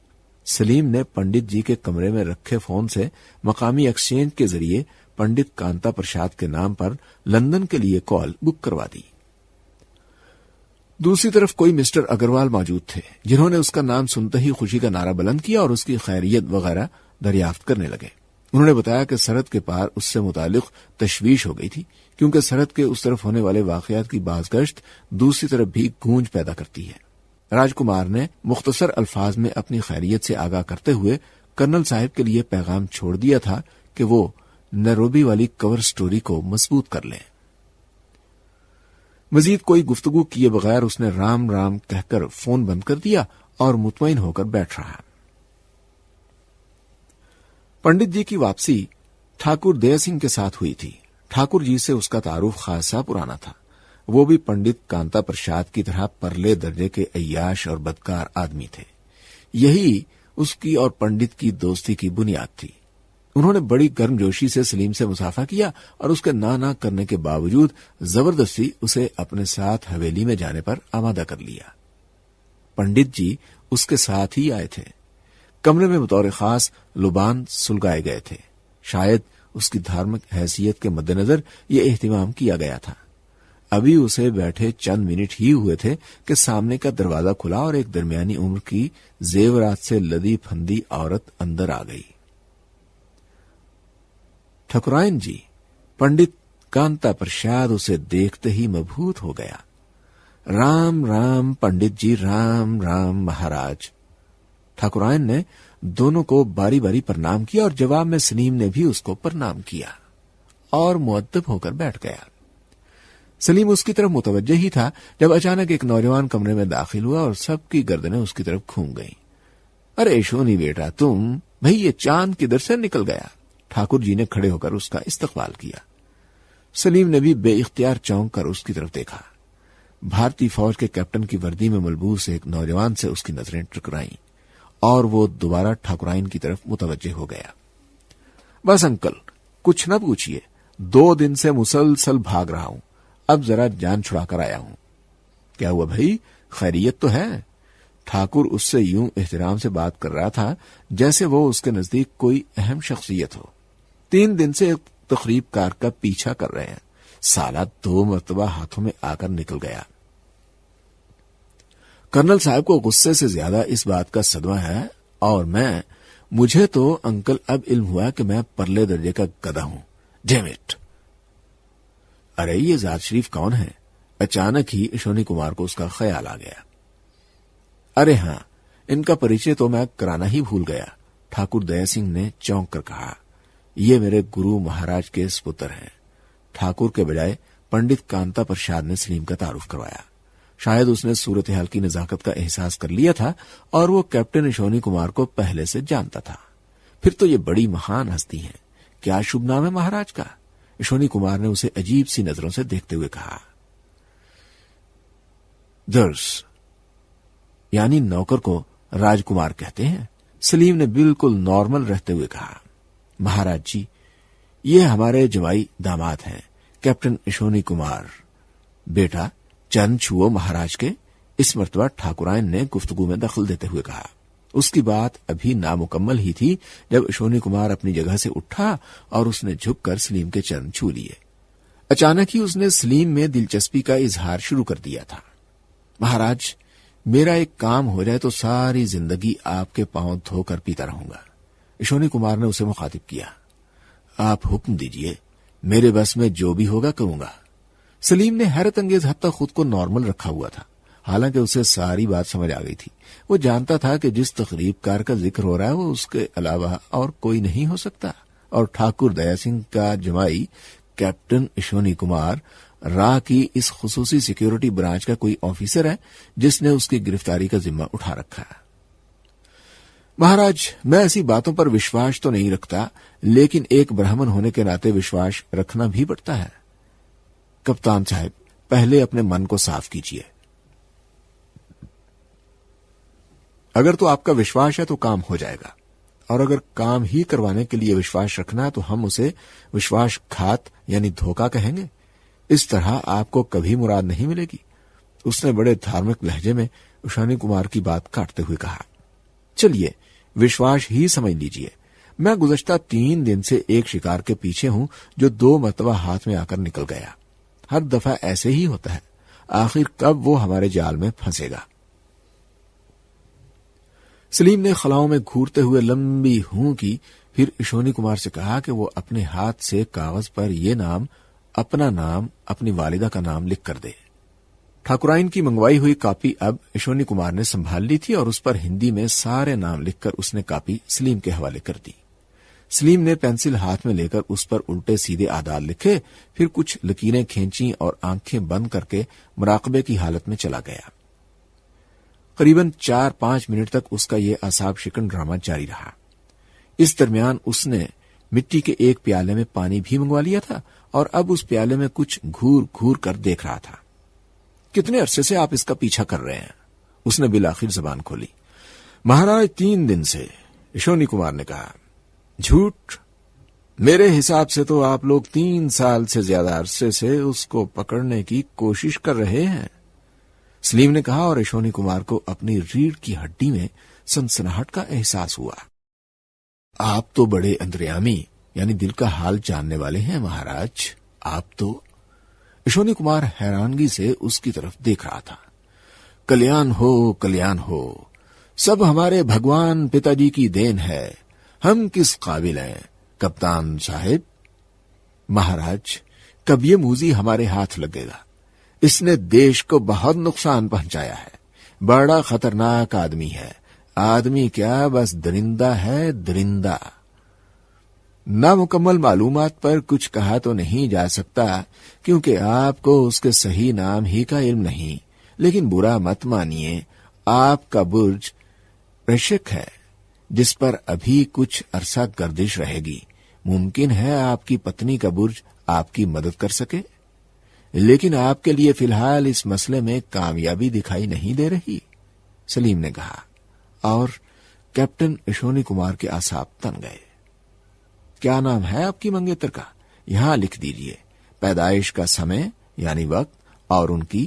سلیم نے پنڈت جی کے کمرے میں رکھے فون سے مقامی ایکسچینج کے ذریعے پنڈت کانتا پرساد کے نام پر لندن کے لیے کال بک کروا دی۔ دوسری طرف کوئی مسٹر اگروال موجود تھے جنہوں نے اس کا نام سنتے ہی خوشی کا نعرہ بلند کیا اور اس کی خیریت وغیرہ دریافت کرنے لگے۔ انہوں نے بتایا کہ سرحد کے پار اس سے متعلق تشویش ہو گئی تھی کیونکہ سرحد کے اس طرف ہونے والے واقعات کی باز گشت دوسری طرف بھی گونج پیدا کرتی ہے۔ راجکمار نے مختصر الفاظ میں اپنی خیریت سے آگاہ کرتے ہوئے کرنل صاحب کے لیے پیغام چھوڑ دیا تھا کہ وہ نیروبی والی کور سٹوری کو مضبوط کر لیں۔ مزید کوئی گفتگو کیے بغیر اس نے رام رام کہہ کر فون بند کر دیا اور مطمئن ہو کر بیٹھ رہا۔ پنڈت جی کی واپسی ٹھاکر دیا سنگھ کے ساتھ ہوئی تھی۔ ٹھاکر جی سے اس کا تعارف خاصا پرانا تھا۔ وہ بھی پنڈت کانتا پرساد کی طرح پرلے درجے کے عیاش اور بدکار آدمی تھے۔ یہی اس کی اور پنڈت کی دوستی کی بنیاد تھی۔ انہوں نے بڑی گرم جوشی سے سلیم سے مصافحہ کیا اور اس کے نہ کرنے کے باوجود زبردستی اسے اپنے ساتھ حویلی میں جانے پر آمادہ کر لیا۔ پنڈت جی اس کے ساتھ ہی آئے تھے۔ کمرے میں بطور خاص لبان سلگائے گئے تھے۔ شاید اس کی دھارمک حیثیت کے مد نظر یہ اہتمام کیا گیا تھا۔ ابھی اسے بیٹھے چند منٹ ہی ہوئے تھے کہ سامنے کا دروازہ کھلا اور ایک درمیانی عمر کی زیورات سے لدی پھندی عورت اندر آ گئی۔ ٹھکرائن جی، پنڈت کانتا پرساد اسے دیکھتے ہی مبہوت ہو گیا۔ رام رام پنڈت جی، رام رام مہاراج۔ ٹھاکرائن نے دونوں کو باری باری پرنام کیا اور جواب میں سلیم نے بھی اس کو پرنام کیا اور مؤدب ہو کر بیٹھ گیا۔ سلیم اس کی طرف متوجہ ہی تھا جب اچانک ایک نوجوان کمرے میں داخل ہوا اور سب کی گردنیں اس کی طرف گھوم گئیں۔ ارے شونی بیٹا، تم بھئی، یہ چاند کدھر سے نکل گیا؟ ٹھاکر جی نے کھڑے ہو کر اس کا استقبال کیا۔ سلیم نے بھی بے اختیار چونک کر اس کی طرف دیکھا۔ بھارتی فوج کے کیپٹن کی وردی میں ملبوس ایک نوجوان سے اس کی نظریں ٹکرائیں اور وہ دوبارہ ٹھاکرائن کی طرف متوجہ ہو گیا۔ بس انکل، کچھ نہ پوچھیے، 2 دن سے مسلسل بھاگ رہا ہوں، اب ذرا جان چھڑا کر آیا ہوں۔ کیا ہوا بھائی، خیریت تو ہے؟ ٹھاکر اس سے یوں احترام سے بات کر رہا تھا جیسے وہ اس کے نزدیک کوئی اہم شخصیت ہو۔ 3 دن سے ایک تقریب کار کا پیچھا کر رہے ہیں، سالہ 2 مرتبہ ہاتھوں میں آ کر نکل گیا۔ کرنل صاحب کو غصے سے زیادہ اس بات کا صدمہ ہے، اور مجھے تو انکل اب علم ہوا کہ میں پرلے درجے کا گدھا ہوں۔ Dam it! ارے یہ ذات شریف کون ہے؟ اچانک ہی اشونی کمار کو اس کا خیال آ گیا۔ ارے ہاں، ان کا پریچے تو میں کرانا ہی بھول گیا، ٹھاکر دیا سنگھ نے چونک کر کہا۔ یہ میرے گرو مہاراج کے سپتر ہیں۔ ٹھاکر کے بجائے پنڈت کانتا پرساد نے سلیم کا تعارف کروایا۔ شاید اس نے صورتحال کی نزاکت کا احساس کر لیا تھا اور وہ کیپٹن اشونی کمار کو پہلے سے جانتا تھا۔ پھر تو یہ بڑی مہان ہستی ہیں، کیا شبھ نام ہے مہاراج کا؟ اشونی کمار نے اسے عجیب سی نظروں سے دیکھتے ہوئے کہا۔ درس یعنی نوکر کو راج کمار کہتے ہیں؟ سلیم نے بالکل نارمل رہتے ہوئے کہا۔ مہاراج جی، یہ ہمارے جوائی داماد ہیں، کیپٹن اشونی کمار۔ بیٹا چرن چھوؤ مہاراج کے، اس مرتبہ ٹھاکرائن نے گفتگو میں دخل دیتے ہوئے کہا۔ اس کی بات ابھی نامکمل ہی تھی جب اشونی کمار اپنی جگہ سے اٹھا اور اس نے جھک کر سلیم کے چرن چھو لیے۔ اچانک ہی اس نے سلیم میں دلچسپی کا اظہار شروع کر دیا تھا۔ مہاراج، میرا ایک کام ہو جائے تو ساری زندگی آپ کے پاؤں دھو کر پیتا رہوں گا۔ اشونی کمار نے اسے مخاطب کیا۔ آپ حکم دیجئے، میرے بس میں جو بھی ہوگا کروں گا۔ سلیم نے حیرت انگیز حد تک خود کو نارمل رکھا ہوا تھا، حالانکہ اسے ساری بات سمجھ آ گئی تھی۔ وہ جانتا تھا کہ جس تقریب کار کا ذکر ہو رہا ہے وہ اس کے علاوہ اور کوئی نہیں ہو سکتا، اور ٹھاکر دیا سنگھ کا جمائی کیپٹن اشونی کمار راہ کی اس خصوصی سیکیورٹی برانچ کا کوئی آفیسر ہے جس نے اس کی گرفتاری کا ذمہ اٹھا رکھا ہے۔ مہاراج، میں ایسی باتوں پر وشواس تو نہیں رکھتا، لیکن ایک برہمن ہونے کے ناطے وشواس رکھنا بھی پڑتا ہے۔ کپتان صاحب، پہلے اپنے من کو صاف کیجیے۔ اگر تو آپ کا وشواس ہے تو کام ہو جائے گا، اور اگر کام ہی کروانے کے لیے وشواس رکھنا تو ہم اسے وشواس گھات یعنی دھوکہ کہیں گے۔ اس طرح آپ کو کبھی مراد نہیں ملے گی۔ اس نے بڑے دھارمک لہجے میں اشونی کمار کی بات کاٹتے ہوئے کہا۔ چلیے، وشواس ہی سمجھ لیجیے۔ میں گزشتہ 3 دن سے ایک شکار کے پیچھے ہوں جو 2 مرتبہ ہاتھ میں آ کر نکل گیا۔ ہر دفعہ ایسے ہی ہوتا ہے، آخر کب وہ ہمارے جال میں پھنسے گا؟ سلیم نے خلاؤں میں گھورتے ہوئے لمبی ہوں کی، پھر اشونی کمار سے کہا کہ وہ اپنے ہاتھ سے کاغذ پر یہ نام، اپنا نام، اپنی والدہ کا نام لکھ کر دے۔ ٹھاکرائن کی منگوائی ہوئی کاپی اب اشونی کمار نے سنبھال لی تھی اور اس پر ہندی میں سارے نام لکھ کر اس نے کاپی سلیم کے حوالے کر دی۔ سلیم نے پینسل ہاتھ میں لے کر اس پر الٹے سیدھے اعداد لکھے، پھر کچھ لکیریں کھینچیں اور آنکھیں بند کر کے مراقبے کی حالت میں چلا گیا۔ قریباً 4-5 منٹ تک اس کا یہ اعصاب شکن ڈرامہ جاری رہا۔ اس درمیان اس نے مٹی کے ایک پیالے میں پانی بھی منگوا لیا تھا اور اب اس پیالے میں کچھ گھور گھور کر دیکھ رہا تھا۔ کتنے عرصے سے آپ اس کا پیچھا کر رہے ہیں؟ اس نے بالآخر زبان کھولی۔ مہاراج 3 دن سے، اشونی کمار نے کہا۔ جھوٹ! میرے حساب سے تو آپ لوگ 3 سال سے زیادہ عرصے سے اس کو پکڑنے کی کوشش کر رہے ہیں، سلیم نے کہا، اور اشونی کمار کو اپنی ریڑھ کی ہڈی میں سنسناہٹ کا احساس ہوا۔ آپ تو بڑے اندریامی یعنی دل کا حال جاننے والے ہیں مہاراج، آپ تو۔ اشونی کمار حیرانگی سے اس کی طرف دیکھ رہا تھا۔ کلیان ہو، کلیان ہو، سب ہمارے بھگوان پتا جی کی دین ہے، ہم کس قابل ہیں کپتان صاحب؟ مہاراج، کب یہ موزی ہمارے ہاتھ لگے گا؟ اس نے دیش کو بہت نقصان پہنچایا ہے، بڑا خطرناک آدمی ہے، آدمی کیا بس درندہ ہے، درندہ۔ نامکمل معلومات پر کچھ کہا تو نہیں جا سکتا کیونکہ آپ کو اس کے صحیح نام ہی کا علم نہیں، لیکن برا مت مانیے، آپ کا برج رشک ہے جس پر ابھی کچھ عرصہ گردش رہے گی۔ ممکن ہے آپ کی پتنی کا برج آپ کی مدد کر سکے، لیکن آپ کے لیے فی الحال اس مسئلے میں کامیابی دکھائی نہیں دے رہی، سلیم نے کہا، اور کیپٹن اشونی کمار کے اعصاب تن گئے۔ کیا نام ہے آپ کی منگیتر کا؟ یہاں لکھ دیجئے، پیدائش کا سمے یعنی وقت اور ان کی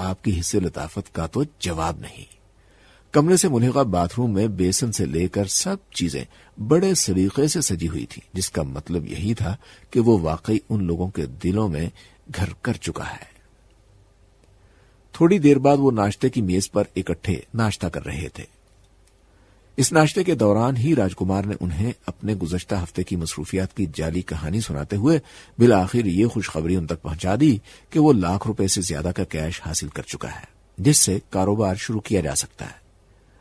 آپ کی حصے لطافت کا تو جواب نہیں۔ کمرے سے ملحقہ باتھ روم میں بیسن سے لے کر سب چیزیں بڑے سلیقے سے سجی ہوئی تھی، جس کا مطلب یہی تھا کہ وہ واقعی ان لوگوں کے دلوں میں گھر کر چکا ہے۔ تھوڑی دیر بعد وہ ناشتے کی میز پر اکٹھے ناشتہ کر رہے تھے۔ اس ناشتے کے دوران ہی راجکمار نے انہیں اپنے گزشتہ ہفتے کی مصروفیات کی جعلی کہانی سناتے ہوئے بالآخر یہ خوشخبری ان تک پہنچا دی کہ وہ ₹1,00,000 سے زیادہ کا کیش حاصل کر چکا ہے، جس سے کاروبار شروع کیا جا سکتا ہے۔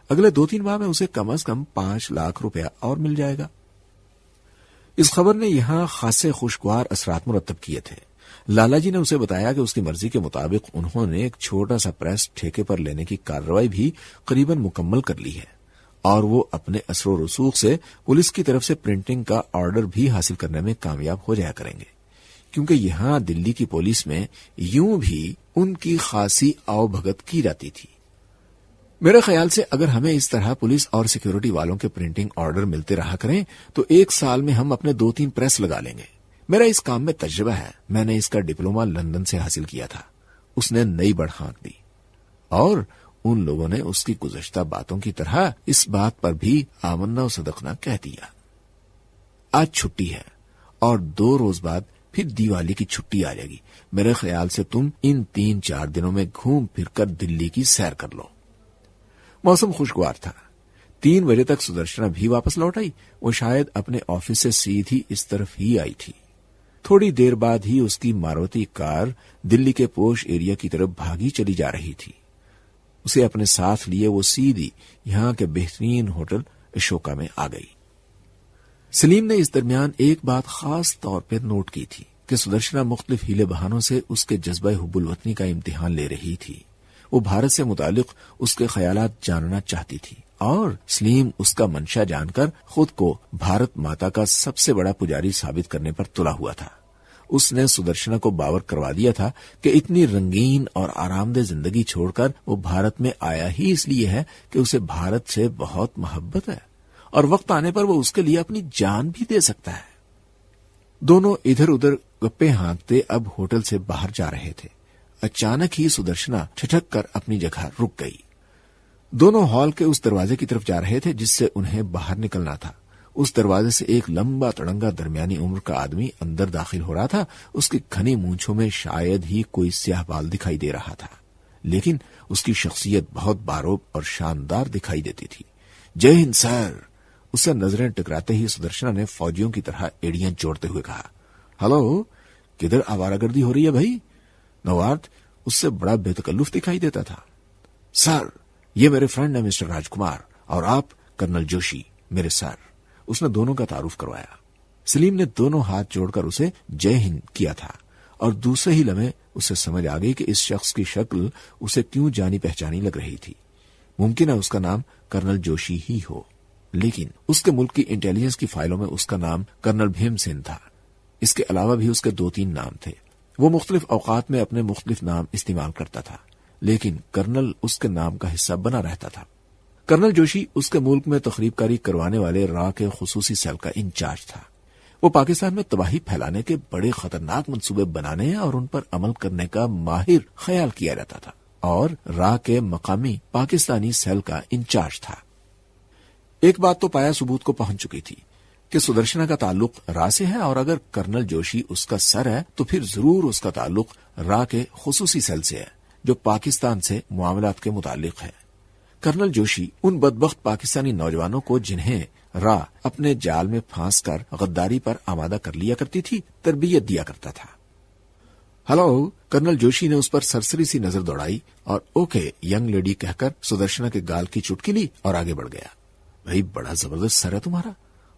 اگلے 2-3 ماہ میں اسے کم از کم ₹5,00,000 اور مل جائے گا۔ اس خبر نے یہاں خاصے خوشگوار اثرات مرتب کیے تھے۔ لالا جی نے اسے بتایا کہ اس کی مرضی کے مطابق انہوں نے ایک چھوٹا سا پریس ٹھیکے پر لینے کی کارروائی بھی قریباً مکمل کر لی ہے، اور وہ اپنے اثر و رسوخ سے پولیس کی طرف سے پرنٹنگ کا آرڈر بھی حاصل کرنے میں کامیاب ہو جایا کریں گے، کیونکہ یہاں دلی کی پولیس میں یوں بھی ان کی خاصی آؤ بھگت کی جاتی تھی۔ میرے خیال سے اگر ہمیں اس طرح پولیس اور سیکیورٹی والوں کے پرنٹنگ آرڈر ملتے رہا کریں تو 1 سال میں ہم اپنے 2-3 پریس لگا لیں گے۔ میرا اس کام میں تجربہ ہے، میں نے اس کا ڈپلومہ لندن سے حاصل کیا تھا۔ اس نے نئی بڑھ ہانک دی، اور ان لوگوں نے اس کی گزشتہ باتوں کی طرح اس بات پر بھی آمنا و صدقنا کہہ دیا۔ آج چھٹی ہے اور 2 روز بعد پھر دیوالی کی چھٹی آ جائے گی۔ میرے خیال سے تم ان 3-4 دنوں میں گھوم پھر کر دلی کی سیر کر لو۔ موسم خوشگوار تھا۔ 3 بجے تک سدرشنا بھی واپس لوٹ آئی۔ وہ شاید اپنے آفس سے سیدھی اس طرف ہی آئی تھی۔ تھوڑی دیر بعد ہی اس کی ماروتی کار دلی کے پوش ایریا کی طرف بھاگی چلی جا رہی تھی۔ اسے اپنے ساتھ لیے وہ سیدھی یہاں کے بہترین ہوٹل اشوکا میں آ گئی۔ سلیم نے اس درمیان ایک بات خاص طور پر نوٹ کی تھی کہ سدرشنا مختلف ہیلے بہانوں سے اس کے جذبہ حب الوطنی کا امتحان لے رہی تھی۔ وہ بھارت سے متعلق اس کے خیالات جاننا چاہتی تھی، اور سلیم اس کا منشا جان کر خود کو بھارت ماتا کا سب سے بڑا پجاری ثابت کرنے پر تلا ہوا تھا۔ اس نے سدرشنا کو باور کروا دیا تھا کہ اتنی رنگین اور آرام دہ زندگی چھوڑ کر وہ بھارت میں آیا ہی اس لیے ہے کہ اسے بھارت سے بہت محبت ہے، اور وقت آنے پر وہ اس کے لیے اپنی جان بھی دے سکتا ہے۔ دونوں ادھر ادھر گپے ہانکتے اب ہوٹل سے باہر جا رہے تھے۔ اچانک ہی سدرشنا ٹھٹک کر اپنی جگہ رک گئی۔ دونوں ہال کے اس دروازے کی طرف جا رہے تھے جس سے انہیں باہر نکلنا تھا۔ اس دروازے سے ایک لمبا تڑنگا درمیانی عمر کا آدمی اندر داخل ہو رہا تھا۔ اس کی گھنی مونچھوں میں شاید ہی کوئی سیاہ بال دکھائی دے رہا تھا، لیکن اس کی شخصیت بہت باروب اور شاندار دکھائی دیتی تھی۔ جے ہند سر، اس سے نظریں ٹکراتے ہی سدرشنا نے فوجیوں کی طرح ایڑیاں جوڑتے ہوئے کہا، ہلو، کدھر آوارہ گردی ہو رہی ہے بھائی؟ نوارت اس سے بڑا بے تکلف دکھائی دیتا تھا۔ سر، یہ میرے فرینڈ ہے مسٹر راجکمار، اور آپ کرنل جوشی، میرے سر۔ اس نے دونوں کا تعارف کروایا۔ سلیم نے دونوں ہاتھ جوڑ کر اسے جے ہند کیا تھا، اور دوسرے ہی لمحے اسے سمجھ آ گئی کہ اس شخص کی شکل اسے کیوں جانی پہچانی لگ رہی تھی۔ ممکن ہے اس کا نام کرنل جوشی ہی ہو، لیکن اس کے ملک کی انٹیلیجنس کی فائلوں میں اس کا نام کرنل بھیم سین تھا۔ اس کے علاوہ بھی اس کے 2-3 نام تھے۔ وہ مختلف اوقات میں اپنے مختلف نام استعمال کرتا تھا، لیکن کرنل اس کے نام کا حصہ بنا رہتا تھا۔ کرنل جوشی اس کے ملک میں تخریب کاری کروانے والے را کے خصوصی سیل کا انچارج تھا۔ وہ پاکستان میں تباہی پھیلانے کے بڑے خطرناک منصوبے بنانے اور ان پر عمل کرنے کا ماہر خیال کیا جاتا تھا، اور را کے مقامی پاکستانی سیل کا انچارج تھا۔ ایک بات تو پایا ثبوت کو پہنچ چکی تھی کہ سدرشنا کا تعلق را سے ہے، اور اگر کرنل جوشی اس کا سر ہے تو پھر ضرور اس کا تعلق را کے خصوصی سیل سے ہے جو پاکستان سے معاملات کے متعلق ہے۔ کرنل جوشی ان بدبخت پاکستانی نوجوانوں کو جنہیں را اپنے جال میں پھانس کر غداری پر آمادہ کر لیا کرتی تھی تربیت دیا کرتا تھا۔ ہلو، کرنل جوشی نے اس پر سرسری سی نظر دوڑائی اور اوکے ینگ لیڈی کہہ کر سدرشنا کے گال کی چٹکی لی اور آگے بڑھ گیا۔ بھائی، بڑا زبردست سر ہے تمہارا،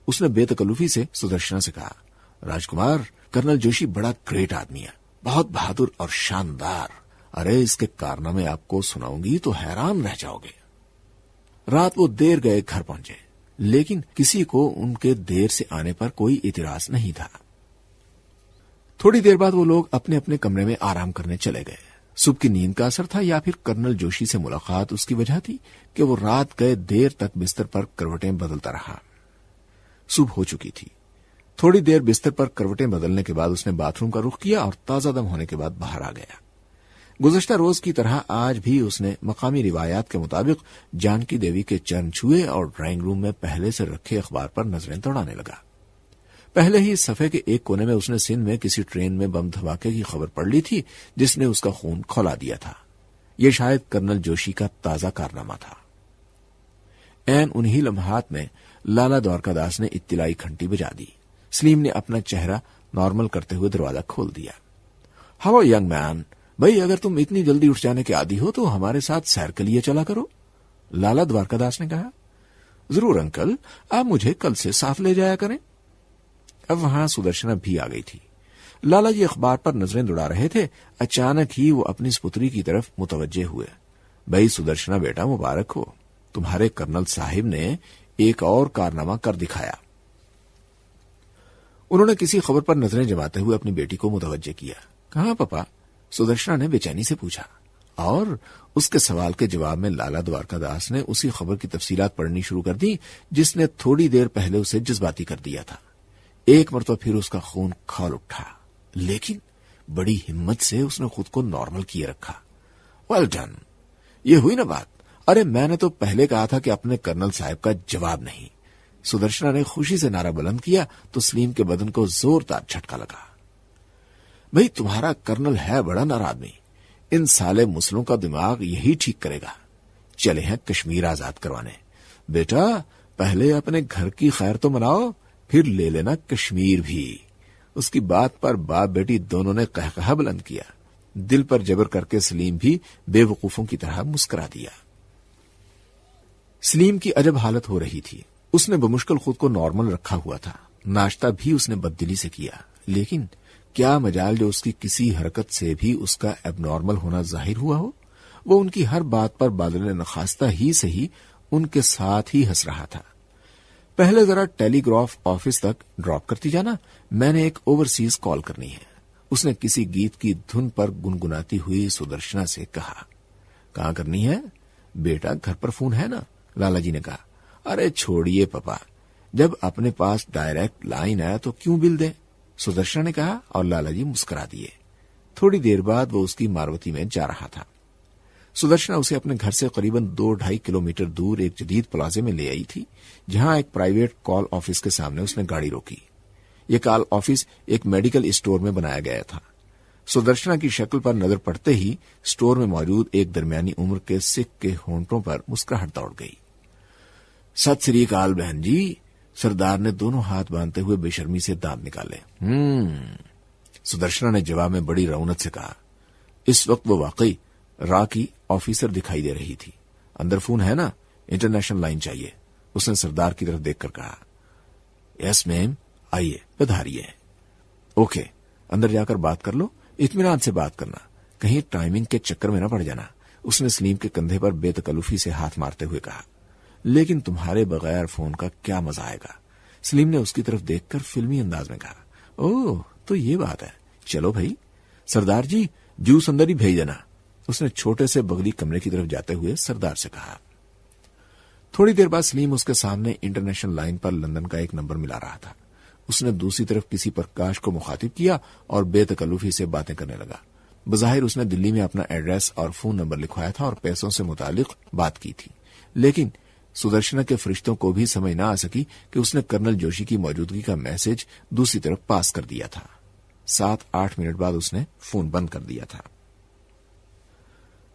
اس نے بے تکلفی سے سدرشنا سے کہا۔ راجکمار، کرنل جوشی بڑا گریٹ آدمی ہے، بہت بہادر اور شاندار۔ ارے اس کے کارنامے آپ کو سناؤں گی تو حیران رہ جاؤ گے۔ رات وہ دیر گئے گھر پہنچے، لیکن کسی کو ان کے دیر سے آنے پر کوئی اعتراض نہیں تھا۔ تھوڑی دیر بعد وہ لوگ اپنے اپنے کمرے میں آرام کرنے چلے گئے۔ صبح کی نیند کا اثر تھا یا پھر کرنل جوشی سے ملاقات اس کی وجہ تھی کہ وہ رات گئے دیر تک بستر پر کروٹیں بدلتا رہا۔ صبح ہو چکی تھی۔ تھوڑی دیر بستر پر کروٹیں بدلنے کے بعد اس نے باتھ روم کا رخ کیا اور تازہ دم ہونے کے بعد باہر آ گیا۔ گزشتہ روز کی طرح آج بھی اس نے مقامی روایات کے مطابق جانکی دیوی کے چرن چھوئے اور ڈرائنگ روم میں پہلے سے رکھے اخبار پر نظریں دوڑانے لگا۔ پہلے ہی صفحے کے ایک کونے میں اس نے سندھ میں کسی ٹرین میں بم دھماکے کی خبر پڑھ لی تھی جس نے اس کا خون کھولا دیا تھا۔ یہ شاید کرنل جوشی کا تازہ کارنامہ تھا۔ عین انہی لمحات میں لالا دوارکا داس نے اطلاعی گھنٹی بجا دی۔ سلیم نے اپنا چہرہ نارمل کرتے ہوئے دروازہ کھول دیا۔ ہاؤ ینگ مین، بھائی اگر تم اتنی جلدی اٹھ جانے کے عادی ہو تو ہمارے ساتھ سیر کے لیے چلا کرو، لالا دوارکا داس نے کہا۔ ضرور انکل، آپ مجھے کل سے ساتھ لے جایا کریں۔ اب وہاں سدرشنا بھی آ گئی تھی۔ لالا جی اخبار پر نظریں دوڑا رہے تھے، اچانک ہی وہ اپنی سپتری کی طرف متوجہ ہوئے۔ بھائی سدرشنا بیٹا، مبارک ہو، تمہارے کرنل صاحب نے ایک اور کارنامہ کر دکھایا۔ انہوں نے کسی خبر پر نظریں جماتے ہوئے اپنی بیٹی کو متوجہ کیا۔ کہاں پاپا؟ سدرشنا نے بے چینی سے پوچھا، اور اس کے سوال کے جواب میں لالا دوارکا داس نے اسی خبر کی تفصیلات پڑھنی شروع کر دی جس نے تھوڑی دیر پہلے اسے جذباتی کر دیا تھا۔ ایک مرتبہ پھر اس کا خون کھول اٹھا، لیکن بڑی ہمت سے اس نے خود کو نارمل کیے رکھا۔ ویل ڈن، یہ ہوئی نا بات۔ ارے میں نے تو پہلے کہا تھا کہ اپنے کرنل صاحب کا جواب نہیں۔ سدرشنا نے خوشی سے نعرہ بلند کیا تو سلیم کے بدن کو زوردار جھٹکا لگا۔ بھئی تمہارا کرنل ہے بڑا نار آدمی، ان سالے مسلوں کا دماغ یہی ٹھیک کرے گا۔ چلے ہیں کشمیر آزاد کروانے۔ بیٹا پہلے اپنے گھر کی خیر تو مناؤ، پھر لے لینا کشمیر بھی۔ اس کی بات پر باپ بیٹی دونوں نے قہقہہ بلند کیا۔ دل پر جبر کر کے سلیم بھی بے وقوفوں کی طرح مسکرا دیا۔ سلیم کی عجب حالت ہو رہی تھی۔ اس نے بمشکل خود کو نارمل رکھا ہوا تھا۔ ناشتہ بھی اس نے بددلی سے کیا، لیکن کیا مجال جو اس کی کسی حرکت سے بھی اس کا ایب نارمل ہونا ظاہر ہوا ہو۔ وہ ان کی ہر بات پر بادل نخواستہ ہی سے ہی ان کے ساتھ ہی ہنس رہا تھا۔ پہلے ذرا ٹیلی گراف آفس تک ڈراپ کرتی جانا، میں نے ایک اوورسیز کال کرنی ہے، اس نے کسی گیت کی دھن پر گنگناتی ہوئی سدرشنا سے کہا۔ کہاں کرنی ہے بیٹا؟ گھر پر فون ہے نا، لالا جی نے کہا۔ ارے چھوڑیے پپا، جب اپنے پاس ڈائریکٹ لائن ہے تو کیوں بل دیں، سدرشنا نے کہا، اور لالا جی مسکرا دیے۔ تھوڑی دیر بعد وہ اس کی ماروتی میں جا رہا تھا۔ سدرشنا اسے اپنے گھر سے قریباً 2-2.5 کلومیٹر دور ایک جدید پلازے میں لے آئی تھی، جہاں ایک پرائیویٹ کال آفس کے سامنے اس نے گاڑی روکی۔ یہ کال آفس ایک میڈیکل اسٹور میں بنایا گیا تھا۔ سدرشنا کی شکل پر نظر پڑتے ہی اسٹور میں موجود ایک درمیانی عمر کے سکھ کے ہونٹوں پر مسکراہٹ دوڑ گئی۔ ست سری اکال بہن جی، سردار نے دونوں ہاتھ باندھتے ہوئے بے شرمی سے دانت نکالے۔ سدرشنا نے جواب میں بڑی رونت سے کہا۔ اس وقت وہ واقعی را کی آفیسر دکھائی دے رہی تھی۔ اندر فون ہے نا، انٹرنیشنل لائن چاہیے، اس نے سردار کی طرف دیکھ کر کہا۔ یس میم، آئیے پدھاریے۔ اوکے، اندر جا کر بات کر لو، اطمینان سے بات کرنا، کہیں ٹائمنگ کے چکر میں نہ پڑ جانا، اس نے سلیم کے کندھے پر بے تکلفی سے ہاتھ مارتے ہوئے کہا۔ لیکن تمہارے بغیر فون کا کیا مزہ آئے گا، سلیم نے اس کی طرف دیکھ کر فلمی انداز میں کہا۔ اوہ تو یہ بات ہے، چلو بھائی، سردار جی جوس اندر ہی بھیج دینا، اس نے چھوٹے سے بغلی کمرے کی طرف جاتے ہوئے سردار سے کہا۔ تھوڑی دیر بعد سلیم اس کے سامنے انٹرنیشنل لائن پر لندن کا ایک نمبر ملا رہا تھا۔ اس نے دوسری طرف کسی پرکاش کو مخاطب کیا اور بے تکلفی سے باتیں کرنے لگا۔ بظاہر اس نے دلی میں اپنا ایڈریس اور فون نمبر لکھوایا تھا اور پیسوں سے متعلق بات کی تھی، لیکن سدرشنا کے فرشتوں کو بھی سمجھ نہ آ سکی کہ اس نے کرنل جوشی کی موجودگی کا میسج دوسری طرف پاس کر دیا تھا۔ 7-8 منٹ بعد اس نے فون بند کر دیا تھا۔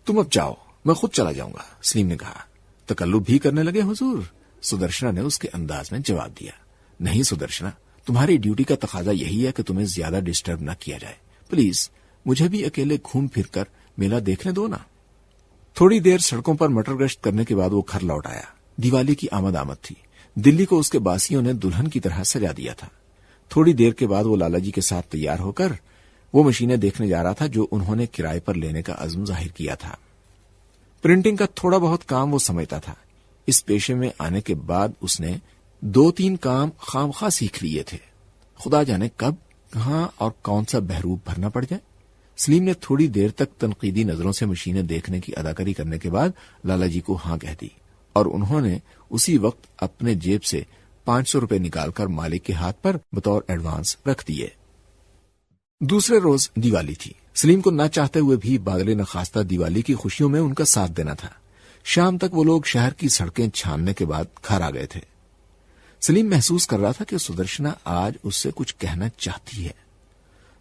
تم اب جاؤ، میں خود چلا جاؤں گا، سلیم نے کہا۔ تکلف بھی کرنے لگے حضور، سدرشنا نے اس کے انداز میں جواب دیا۔ نہیں سدرشنا، تمہاری ڈیوٹی کا تقاضا یہی ہے کہ تمہیں زیادہ ڈسٹرب نہ کیا جائے، پلیز مجھے بھی اکیلے گھوم پھر کر میلہ دیکھنے دو نا۔ تھوڑی دیر سڑکوں پر مٹر گشت کرنے کے بعد وہ گھر لوٹ آیا۔ دیوالی کی آمد تھی، دلی کو اس کے باسیوں نے دلہن کی طرح سجا دیا تھا۔ تھوڑی دیر کے بعد وہ لالا جی کے ساتھ تیار ہو کر وہ مشینیں دیکھنے جا رہا تھا جو انہوں نے کرائے پر لینے کا عزم ظاہر کیا تھا۔ پرنٹنگ کا تھوڑا بہت کام وہ سمجھتا تھا۔ اس پیشے میں آنے کے بعد اس نے 2-3 کام خامخواہ سیکھ لیے تھے، خدا جانے کب، کہاں اور کون سا بحروب بھرنا پڑ جائے۔ سلیم نے تھوڑی دیر تک تنقیدی نظروں سے مشینیں دیکھنے کی اداکاری کرنے کے بعد لالا جی کو ہاں کہہ دی، اور انہوں نے اسی وقت اپنے جیب سے 500 روپے نکال کر مالک کے ہاتھ پر بطور ایڈوانس رکھ دیے۔ دوسرے روز دیوالی تھی۔ سلیم کو نہ چاہتے ہوئے بھی بادل نخواستہ دیوالی کی خوشیوں میں ان کا ساتھ دینا تھا۔ شام تک وہ لوگ شہر کی سڑکیں چھاننے کے بعد گھر آ گئے تھے۔ سلیم محسوس کر رہا تھا کہ سدرشنا آج اس سے کچھ کہنا چاہتی ہے۔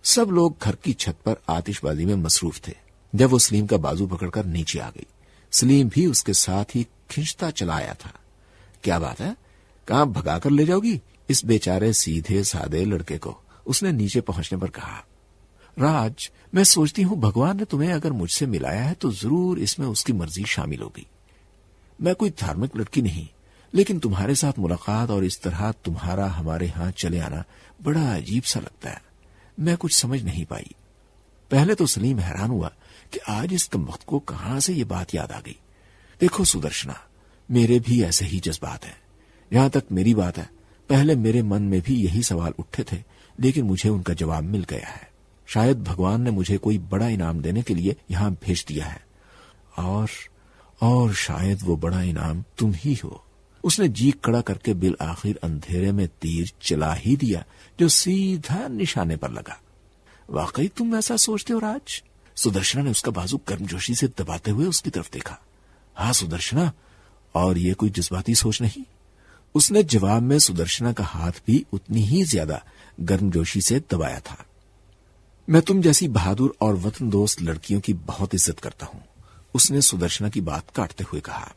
سب لوگ گھر کی چھت پر آتش بازی میں مصروف تھے۔ جب وہ سلیم کا بازو پکڑ کر نیچے آ گئی، سلیم بھی اس کے ساتھ ہی کھنچتا چلا آیا تھا۔ کیا بات ہے، کہاں بھگا کر لے جاؤ گی اس بیچارے سیدھے سادے لڑکے کو؟ اس نے نیچے پہنچنے پر کہا۔ راج، میں سوچتی ہوں بھگوان نے تمہیں اگر مجھ سے ملایا ہے تو ضرور اس میں اس کی مرضی شامل ہوگی۔ میں کوئی دھارمک لڑکی نہیں، لیکن تمہارے ساتھ ملاقات اور اس طرح تمہارا ہمارے ہاں چلے آنا بڑا عجیب سا لگتا ہے۔ میں کچھ سمجھ نہیں پائی۔ پہلے تو سلیم حیران ہوا کہ آج اس کمبخت کو کہاں سے یہ بات یاد آ گئی۔ دیکھو سدرشنا، میرے بھی ایسے ہی جذبات ہیں۔ جہاں تک میری بات ہے، پہلے میرے من میں بھی یہی سوال اٹھے تھے، لیکن مجھے ان کا جواب مل گیا ہے۔ شاید بھگوان نے مجھے کوئی بڑا انعام دینے کے لیے یہاں بھیج دیا ہے، اور شاید وہ بڑا انعام تم ہی ہو۔ اس نے جی کڑا کر کے بالآخر اندھیرے میں تیر چلا ہی دیا جو سیدھا نشانے پر لگا۔ واقعی تم ایسا سوچتے ہو راج؟ سدرشنا نے اس کا بازو گرم جوشی سے دباتے ہوئے اس کی طرف دیکھا۔ ہاں سدرشنا، اور یہ کوئی جذباتی سوچ نہیں؟ اس نے جواب میں سدرشنا کا ہاتھ بھی اتنی ہی زیادہ گرم جوشی سے دبایا تھا۔ میں تم جیسی بہادر اور وطن دوست لڑکیوں کی بہت عزت کرتا ہوں، اس نے سدرشنا کی بات کاٹتے ہوئے کہا۔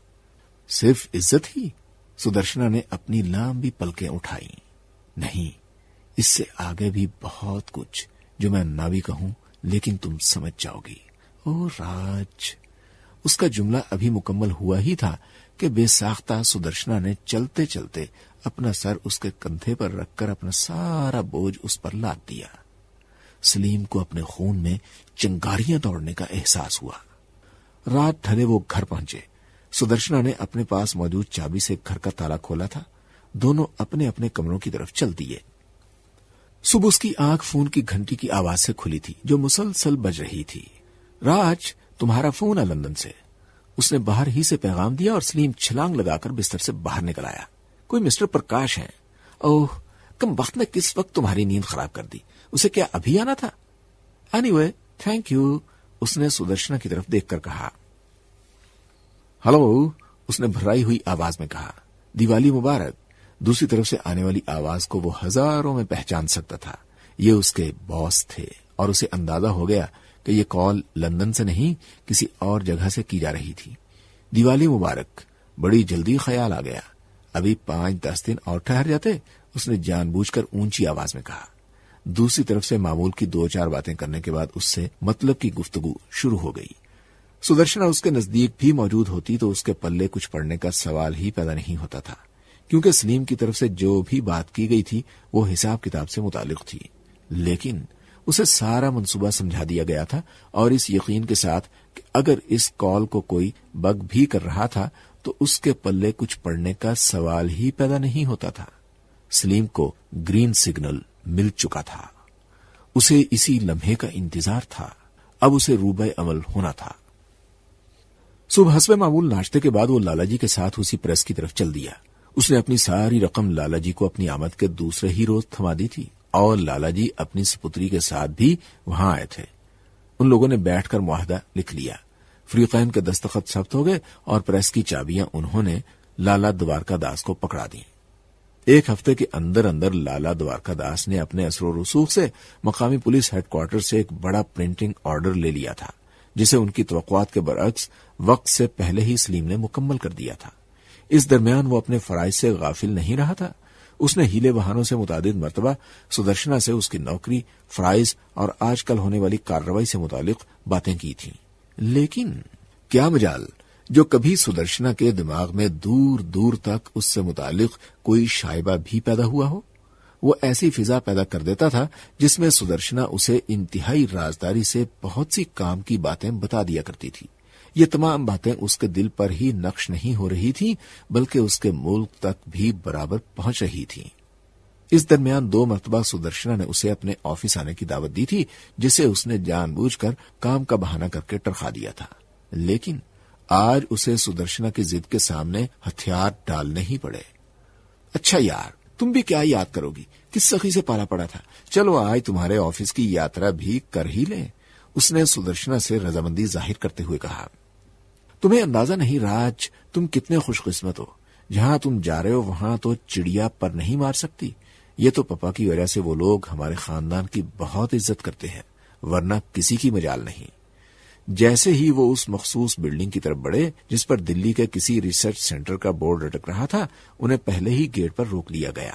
صرف عزت ہی؟ سدرشنا نے اپنی لمبی پلکیں اٹھائی۔ نہیں، اس سے آگے بھی بہت کچھ جو میں نہ بھی کہوں لیکن تم سمجھ جاؤ گی۔ او راج، اس کا جملہ ابھی مکمل ہوا ہی تھا کہ بے ساختہ سدرشنا نے چلتے چلتے اپنا سر اس کے کندھے پر رکھ کر اپنا سارا بوجھ اس پر لاد دیا۔ سلیم کو اپنے خون میں چنگاریاں دوڑنے کا احساس ہوا۔ رات ڈھلے وہ گھر پہنچے۔ سدرشنا نے اپنے پاس موجود چابی سے گھر کا تالا کھولا تھا۔ دونوں اپنے اپنے کمروں کی طرف چل دیے۔ صبح اس کی آنکھ فون کی گھنٹی کی آواز سے کھلی تھی جو مسلسل بج رہی تھی۔ راج، تمہارا فون ہے لندن سے۔ اس نے باہر ہی سے پیغام دیا اور سلیم چھلانگ لگا کر بستر سے باہر نکل آیا۔ کوئی مسٹر پرکاش ہیں؟ اوہ، کم وقت نے کس وقت تمہاری نیند خراب کر دی؟ اسے کیا ابھی آنا تھا؟ اینی وے، تھینک یو، اس نے سدرشنا کی طرف دیکھ کر کہا۔ ہلو، اس نے بھرائی ہوئی آواز میں کہا۔ دیوالی مبارک۔ دوسری طرف سے آنے والی آواز کو وہ ہزاروں میں پہچان سکتا تھا۔ یہ اس کے باس تھے اور اسے اندازہ ہو گیا کہ یہ کال لندن سے نہیں کسی اور جگہ سے کی جا رہی تھی۔ دیوالی مبارک، بڑی جلدی خیال آ گیا۔ ابھی 5-10 دن اور ٹھہر جاتے، اس نے جان بوجھ کر اونچی آواز میں کہا۔ دوسری طرف سے معمول کی 2-4 باتیں کرنے کے بعد اس سے مطلب کی گفتگو شروع ہو گئی۔ سدرشنا اس کے نزدیک بھی موجود ہوتی تو اس کے پلے کچھ پڑنے کا سوال ہی پیدا نہیں ہوتا تھا، کیونکہ سلیم کی طرف سے جو بھی بات کی گئی تھی وہ حساب کتاب سے متعلق تھی۔ لیکن اسے سارا منصوبہ سمجھا دیا گیا تھا، اور اس یقین کے ساتھ کہ اگر اس کال کو کوئی بگ بھی کر رہا تھا تو اس کے پلے کچھ پڑنے کا سوال ہی پیدا نہیں ہوتا تھا۔ سلیم کو گرین سگنل مل چکا تھا۔ اسے اسی لمحے کا انتظار تھا۔ اب اسے روبہ عمل ہونا تھا۔ صبح حسب معمول ناشتے کے بعد وہ لالا جی کے ساتھ اسی پریس کی طرف چل دیا۔ اس نے اپنی ساری رقم لالا جی کو اپنی آمد کے دوسرے ہی روز تھما دی تھی، اور لالا جی اپنی سپتری کے ساتھ بھی وہاں آئے تھے۔ ان لوگوں نے بیٹھ کر معاہدہ لکھ لیا۔ فریقین کے دستخط ثبت ہو گئے اور پریس کی چابیاں انہوں نے لالا دوارکا داس کو پکڑا دیں۔ ایک ہفتے کے اندر اندر لالا دوارکا داس نے اپنے اثر و رسوخ سے مقامی پولیس ہیڈ کوارٹر سے ایک بڑا پرنٹنگ آرڈر لے لیا تھا، جسے ان کی توقعات کے برعکس وقت سے پہلے ہی سلیم نے مکمل کر دیا تھا۔ اس درمیان وہ اپنے فرائض سے غافل نہیں رہا تھا۔ اس نے ہیلے بہانوں سے متعدد مرتبہ سدرشنا سے اس کی نوکری، فرائض اور آج کل ہونے والی کارروائی سے متعلق باتیں کی تھیں، لیکن کیا مجال جو کبھی سدرشنا کے دماغ میں دور دور تک اس سے متعلق کوئی شائبہ بھی پیدا ہوا ہو۔ وہ ایسی فضا پیدا کر دیتا تھا جس میں سدرشنا اسے انتہائی رازداری سے بہت سی کام کی باتیں بتا دیا کرتی تھی۔ یہ تمام باتیں اس کے دل پر ہی نقش نہیں ہو رہی تھیں، بلکہ اس کے ملک تک بھی برابر پہنچ رہی تھیں۔ اس درمیان 2 مرتبہ سدرشنا نے اسے اپنے آفس آنے کی دعوت دی تھی، جسے اس نے جان بوجھ کر کام کا بہانہ کر کے ٹرخا دیا تھا، لیکن آج اسے سدرشنا کی ضد کے سامنے ہتھیار ڈالنے ہی پڑے۔ اچھا یار، تم بھی کیا یاد کرو گی، کس سخی سے پالا پڑا تھا، چلو آج تمہارے آفس کی یاترا بھی کر ہی لیں۔ اس نے سدرشنا سے رضامندی ظاہر کرتے ہوئے کہا۔ تمہیں اندازہ نہیں راج، تم کتنے خوش قسمت ہو، جہاں تم جا رہے ہو وہاں تو چڑیا پر نہیں مار سکتی۔ یہ تو پپا کی وجہ سے وہ لوگ ہمارے خاندان کی بہت عزت کرتے ہیں، ورنہ کسی کی مجال نہیں۔ جیسے ہی وہ اس مخصوص بلڈنگ کی طرف بڑھے جس پر دلی کے کسی ریسرچ سینٹر کا بورڈ لٹک رہا تھا، انہیں پہلے ہی گیٹ پر روک لیا گیا۔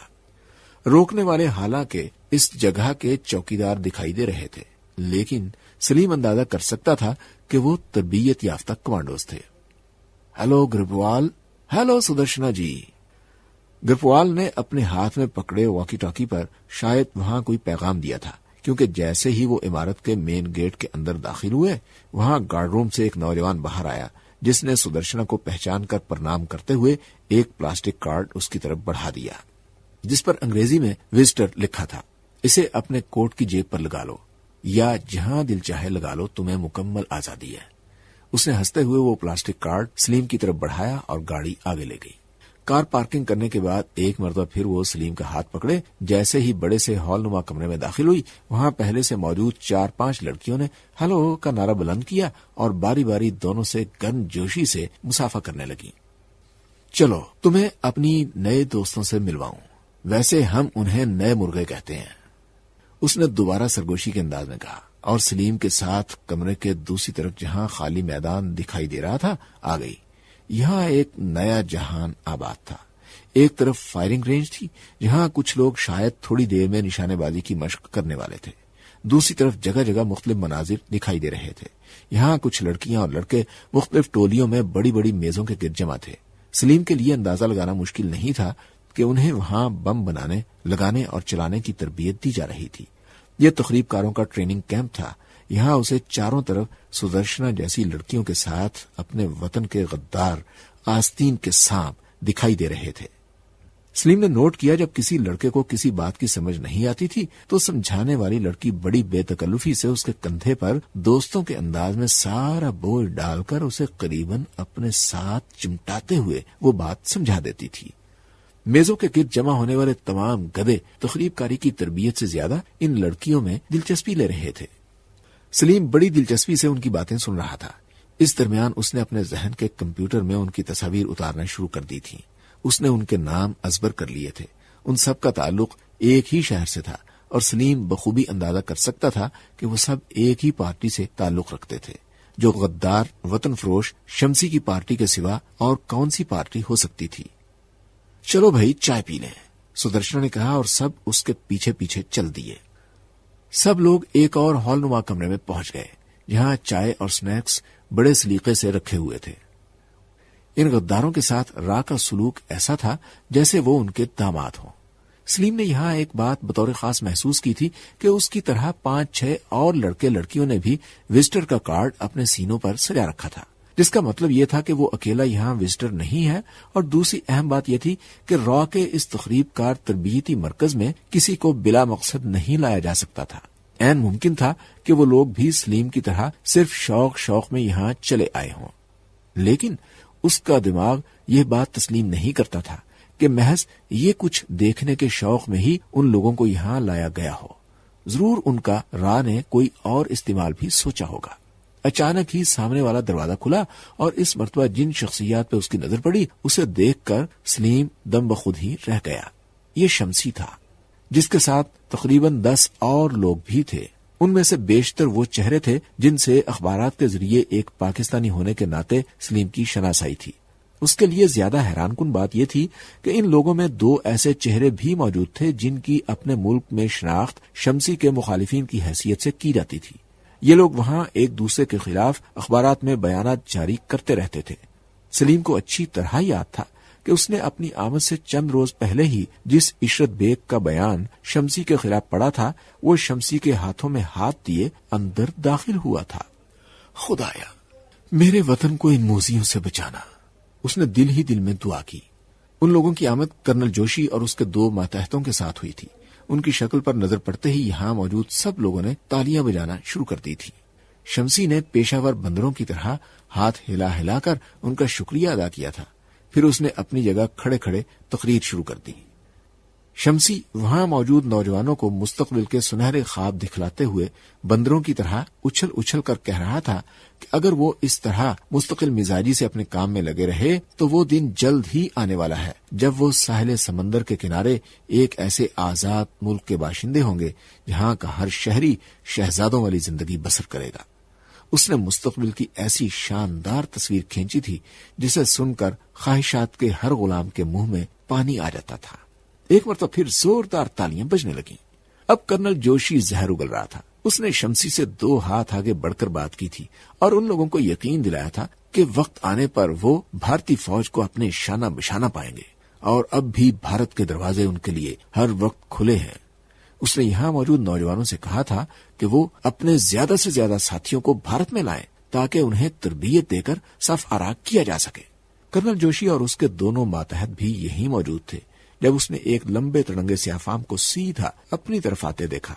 روکنے والے حالانکہ اس جگہ کے چوکیدار دکھائی دے رہے تھے، لیکن سلیم اندازہ کر سکتا تھا کہ وہ تربیت یافتہ کمانڈوز تھے۔ ہیلو گرپوال، ہیلو سدرشنا جی۔ گرپوال نے اپنے ہاتھ میں پکڑے واکی ٹاکی پر شاید وہاں کوئی پیغام دیا تھا، کیونکہ جیسے ہی وہ عمارت کے مین گیٹ کے اندر داخل ہوئے، وہاں گارڈ روم سے ایک نوجوان باہر آیا جس نے سدرشنا کو پہچان کر پرنام کرتے ہوئے ایک پلاسٹک کارڈ اس کی طرف بڑھا دیا جس پر انگریزی میں وزٹر لکھا تھا۔ اسے اپنے کوٹ کی جیب پر لگا لو یا جہاں دل چاہے لگا لو، تمہیں مکمل آزادی ہے۔ اس نے ہنستے ہوئے وہ پلاسٹک کارڈ سلیم کی طرف بڑھایا اور گاڑی آگے لے گئی۔ کار پارکنگ کرنے کے بعد ایک مرتبہ پھر وہ سلیم کا ہاتھ پکڑے جیسے ہی بڑے سے ہال نما کمرے میں داخل ہوئی، وہاں پہلے سے موجود 4-5 لڑکیوں نے ہیلو کا نعرہ بلند کیا اور باری باری دونوں سے گرم جوشی سے مسافہ کرنے لگی۔ چلو تمہیں اپنی نئے دوستوں سے ملواؤں، ویسے ہم انہیں نئے مرغے کہتے ہیں، اس نے دوبارہ سرگوشی کے انداز میں کہا، اور سلیم کے ساتھ کمرے کے دوسری طرف جہاں خالی میدان دکھائی دے رہا تھا آ گئی۔ یہاں ایک نیا جہان آباد تھا۔ ایک طرف فائرنگ رینج تھی جہاں کچھ لوگ شاید تھوڑی دیر میں نشانے بازی کی مشق کرنے والے تھے، دوسری طرف جگہ جگہ مختلف مناظر دکھائی دے رہے تھے۔ یہاں کچھ لڑکیاں اور لڑکے مختلف ٹولیوں میں بڑی بڑی میزوں کے گرد جمع تھے۔ سلیم کے لیے اندازہ لگانا مشکل نہیں تھا کہ انہیں وہاں بم بنانے، لگانے اور چلانے کی تربیت دی جا رہی تھی۔ یہ تقریب کاروں کا ٹریننگ کیمپ تھا۔ یہاں اسے چاروں طرف سدرشنا جیسی لڑکیوں کے ساتھ اپنے وطن کے غدار آستین کے سانپ دکھائی دے رہے تھے۔ سلیم نے نوٹ کیا جب کسی لڑکے کو کسی بات کی سمجھ نہیں آتی تھی تو سمجھانے والی لڑکی بڑی بے تکلفی سے اس کے کندھے پر دوستوں کے انداز میں سارا بوجھ ڈال کر اسے قریباً اپنے ساتھ چمٹاتے ہوئے وہ بات سمجھا دیتی تھی۔ میزوں کے گرد جمع ہونے والے تمام گدھے تقریب کاری کی تربیت سے زیادہ ان لڑکیوں میں دلچسپی لے رہے تھے۔ سلیم بڑی دلچسپی سے ان کی باتیں سن رہا تھا۔ اس درمیان اس نے اپنے ذہن کے کمپیوٹر میں ان کی تصاویر اتارنا شروع کر دی تھی۔ اس نے ان کے نام ازبر کر لیے تھے۔ ان سب کا تعلق ایک ہی شہر سے تھا اور سلیم بخوبی اندازہ کر سکتا تھا کہ وہ سب ایک ہی پارٹی سے تعلق رکھتے تھے، جو غدار وطن فروش شمسی کی پارٹی کے سوا اور کون سی پارٹی ہو سکتی تھی۔ چلو بھائی چائے پی لیں، سدرشنا نے کہا اور سب اس کے پیچھے پیچھے چل دیے۔ سب لوگ ایک اور ہال نما کمرے میں پہنچ گئے جہاں چائے اور سنیکس بڑے سلیقے سے رکھے ہوئے تھے۔ ان غداروں کے ساتھ را کا سلوک ایسا تھا جیسے وہ ان کے داماد ہوں۔ سلیم نے یہاں ایک بات بطور خاص محسوس کی تھی کہ اس کی طرح 5-6 اور لڑکے لڑکیوں نے بھی وزٹر کا کارڈ اپنے سینوں پر سجا رکھا تھا، جس کا مطلب یہ تھا کہ وہ اکیلا یہاں وزٹر نہیں ہے۔ اور دوسری اہم بات یہ تھی کہ را کے اس تقریب کار تربیتی مرکز میں کسی کو بلا مقصد نہیں لایا جا سکتا تھا۔ عین ممکن تھا کہ وہ لوگ بھی سلیم کی طرح صرف شوق میں یہاں چلے آئے ہوں، لیکن اس کا دماغ یہ بات تسلیم نہیں کرتا تھا کہ محض یہ کچھ دیکھنے کے شوق میں ہی ان لوگوں کو یہاں لایا گیا ہو۔ ضرور ان کا را نے کوئی اور استعمال بھی سوچا ہوگا۔ اچانک ہی سامنے والا دروازہ کھلا اور اس مرتبہ جن شخصیات پہ اس کی نظر پڑی اسے دیکھ کر سلیم دم بخود ہی رہ گیا۔ یہ شمسی تھا جس کے ساتھ تقریباً 10 اور لوگ بھی تھے۔ ان میں سے بیشتر وہ چہرے تھے جن سے اخبارات کے ذریعے ایک پاکستانی ہونے کے ناطے سلیم کی شناسائی تھی۔ اس کے لیے زیادہ حیران کن بات یہ تھی کہ ان لوگوں میں 2 ایسے چہرے بھی موجود تھے جن کی اپنے ملک میں شناخت شمسی کے مخالفین کی حیثیت سے کی جاتی تھی۔ یہ لوگ وہاں ایک دوسرے کے خلاف اخبارات میں بیانات جاری کرتے رہتے تھے۔ سلیم کو اچھی طرح یاد تھا کہ اس نے اپنی آمد سے چند روز پہلے ہی جس عشرت بیگ کا بیان شمسی کے خلاف پڑھا تھا وہ شمسی کے ہاتھوں میں ہاتھ دیے اندر داخل ہوا تھا۔ خدایا میرے وطن کو ان موذیوں سے بچانا، اس نے دل ہی دل میں دعا کی۔ ان لوگوں کی آمد کرنل جوشی اور اس کے 2 ماتحتوں کے ساتھ ہوئی تھی۔ ان کی شکل پر نظر پڑتے ہی یہاں موجود سب لوگوں نے تالیاں بجانا شروع کر دی تھی۔ شمسی نے پیشہ ور بندروں کی طرح ہاتھ ہلا ہلا کر ان کا شکریہ ادا کیا تھا۔ پھر اس نے اپنی جگہ کھڑے کھڑے تقریر شروع کر دی۔ شمسی وہاں موجود نوجوانوں کو مستقبل کے سنہرے خواب دکھلاتے ہوئے بندروں کی طرح اچھل اچھل کر کہہ رہا تھا کہ اگر وہ اس طرح مستقل مزاجی سے اپنے کام میں لگے رہے تو وہ دن جلد ہی آنے والا ہے جب وہ ساحل سمندر کے کنارے ایک ایسے آزاد ملک کے باشندے ہوں گے جہاں کا ہر شہری شہزادوں والی زندگی بسر کرے گا۔ اس نے مستقبل کی ایسی شاندار تصویر کھینچی تھی جسے سن کر خواہشات کے ہر غلام کے منہ میں پانی آ جاتا تھا۔ ایک مرتبہ پھر زوردار تالیاں بجنے لگیں۔ اب کرنل جوشی زہر اگل رہا تھا۔ اس نے شمسی سے 2 ہاتھ آگے بڑھ کر بات کی تھی اور ان لوگوں کو یقین دلایا تھا کہ وقت آنے پر وہ بھارتی فوج کو اپنے شانہ بشانہ پائیں گے اور اب بھی بھارت کے دروازے ان کے لیے ہر وقت کھلے ہیں۔ اس نے یہاں موجود نوجوانوں سے کہا تھا کہ وہ اپنے زیادہ سے زیادہ ساتھیوں کو بھارت میں لائیں تاکہ انہیں تربیت دے کر صف آراغ کیا جا سکے۔ کرنل جوشی اور اس کے دونوں ماتحت بھی یہی موجود تھے جب اس نے ایک لمبے تڑنگے سیافام کو سیدھا اپنی طرف آتے دیکھا۔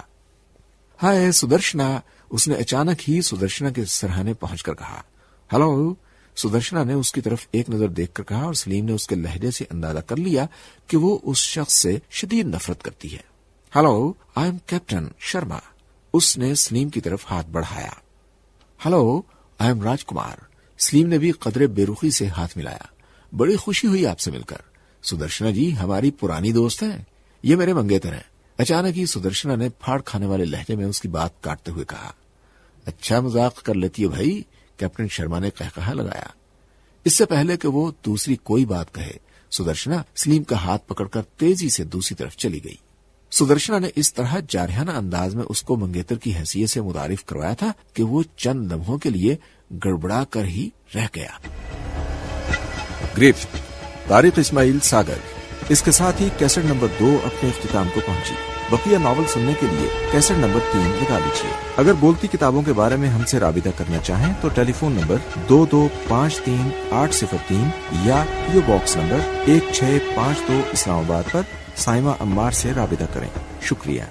ہائے سدرشنا، اس نے اچانک ہی سدرشنا کے سرہانے پہنچ کر کہا۔ ہلو، سدرشنا نے اس کی طرف ایک نظر دیکھ کر کہا اور سلیم نے اس کے لہجے سے اندازہ کر لیا کہ وہ اس شخص سے شدید نفرت کرتی ہے۔ Hello, I am captain Sharma, اس نے سلیم کی طرف ہاتھ بڑھایا۔ Hello, I am Raj Kumar, Salim نے بھی قدرے بے رخی سے ہاتھ ملایا۔ بڑی خوشی ہوئی آپ سے مل کر۔ سدرشنا جی ہماری پرانی دوست ہیں، یہ میرے منگیتر ہیں۔ اچانک ہی سدرشنا نے پھاڑ کھانے والے لہجے میں اس کی بات کاٹتے ہوئے کہا۔ اچھا مذاق کر لیتی ہے بھائی، کیپٹن شرما نے قہقہا لگایا۔ اس سے پہلے کہ وہ دوسری کوئی بات کہے سدرشنا سلیم کا ہاتھ پکڑ کر تیزی سے دوسری طرف چلی گئی۔ سدرشنا نے اس طرح جارحانہ انداز میں اس کو منگیتر کی حیثیت سے متعارف کروایا تھا کہ وہ چند لمحوں کے لیے گڑبڑا کر ہی رہ گیا۔ گرفت طارق اسماعیل ساگر۔ اس کے ساتھ ہی کیسٹ نمبر 2 اپنے اختتام کو پہنچی۔ بقیہ ناول سننے کے لیے کیسٹ نمبر 3 لگا لیجیے۔ اگر بولتی کتابوں کے بارے میں ہم سے رابطہ کرنا چاہیں تو ٹیلی فون نمبر 22533803 یا پیو باکس نمبر 1652 اسلام آباد پر سائمہ عمار سے رابطہ کریں۔ شکریہ۔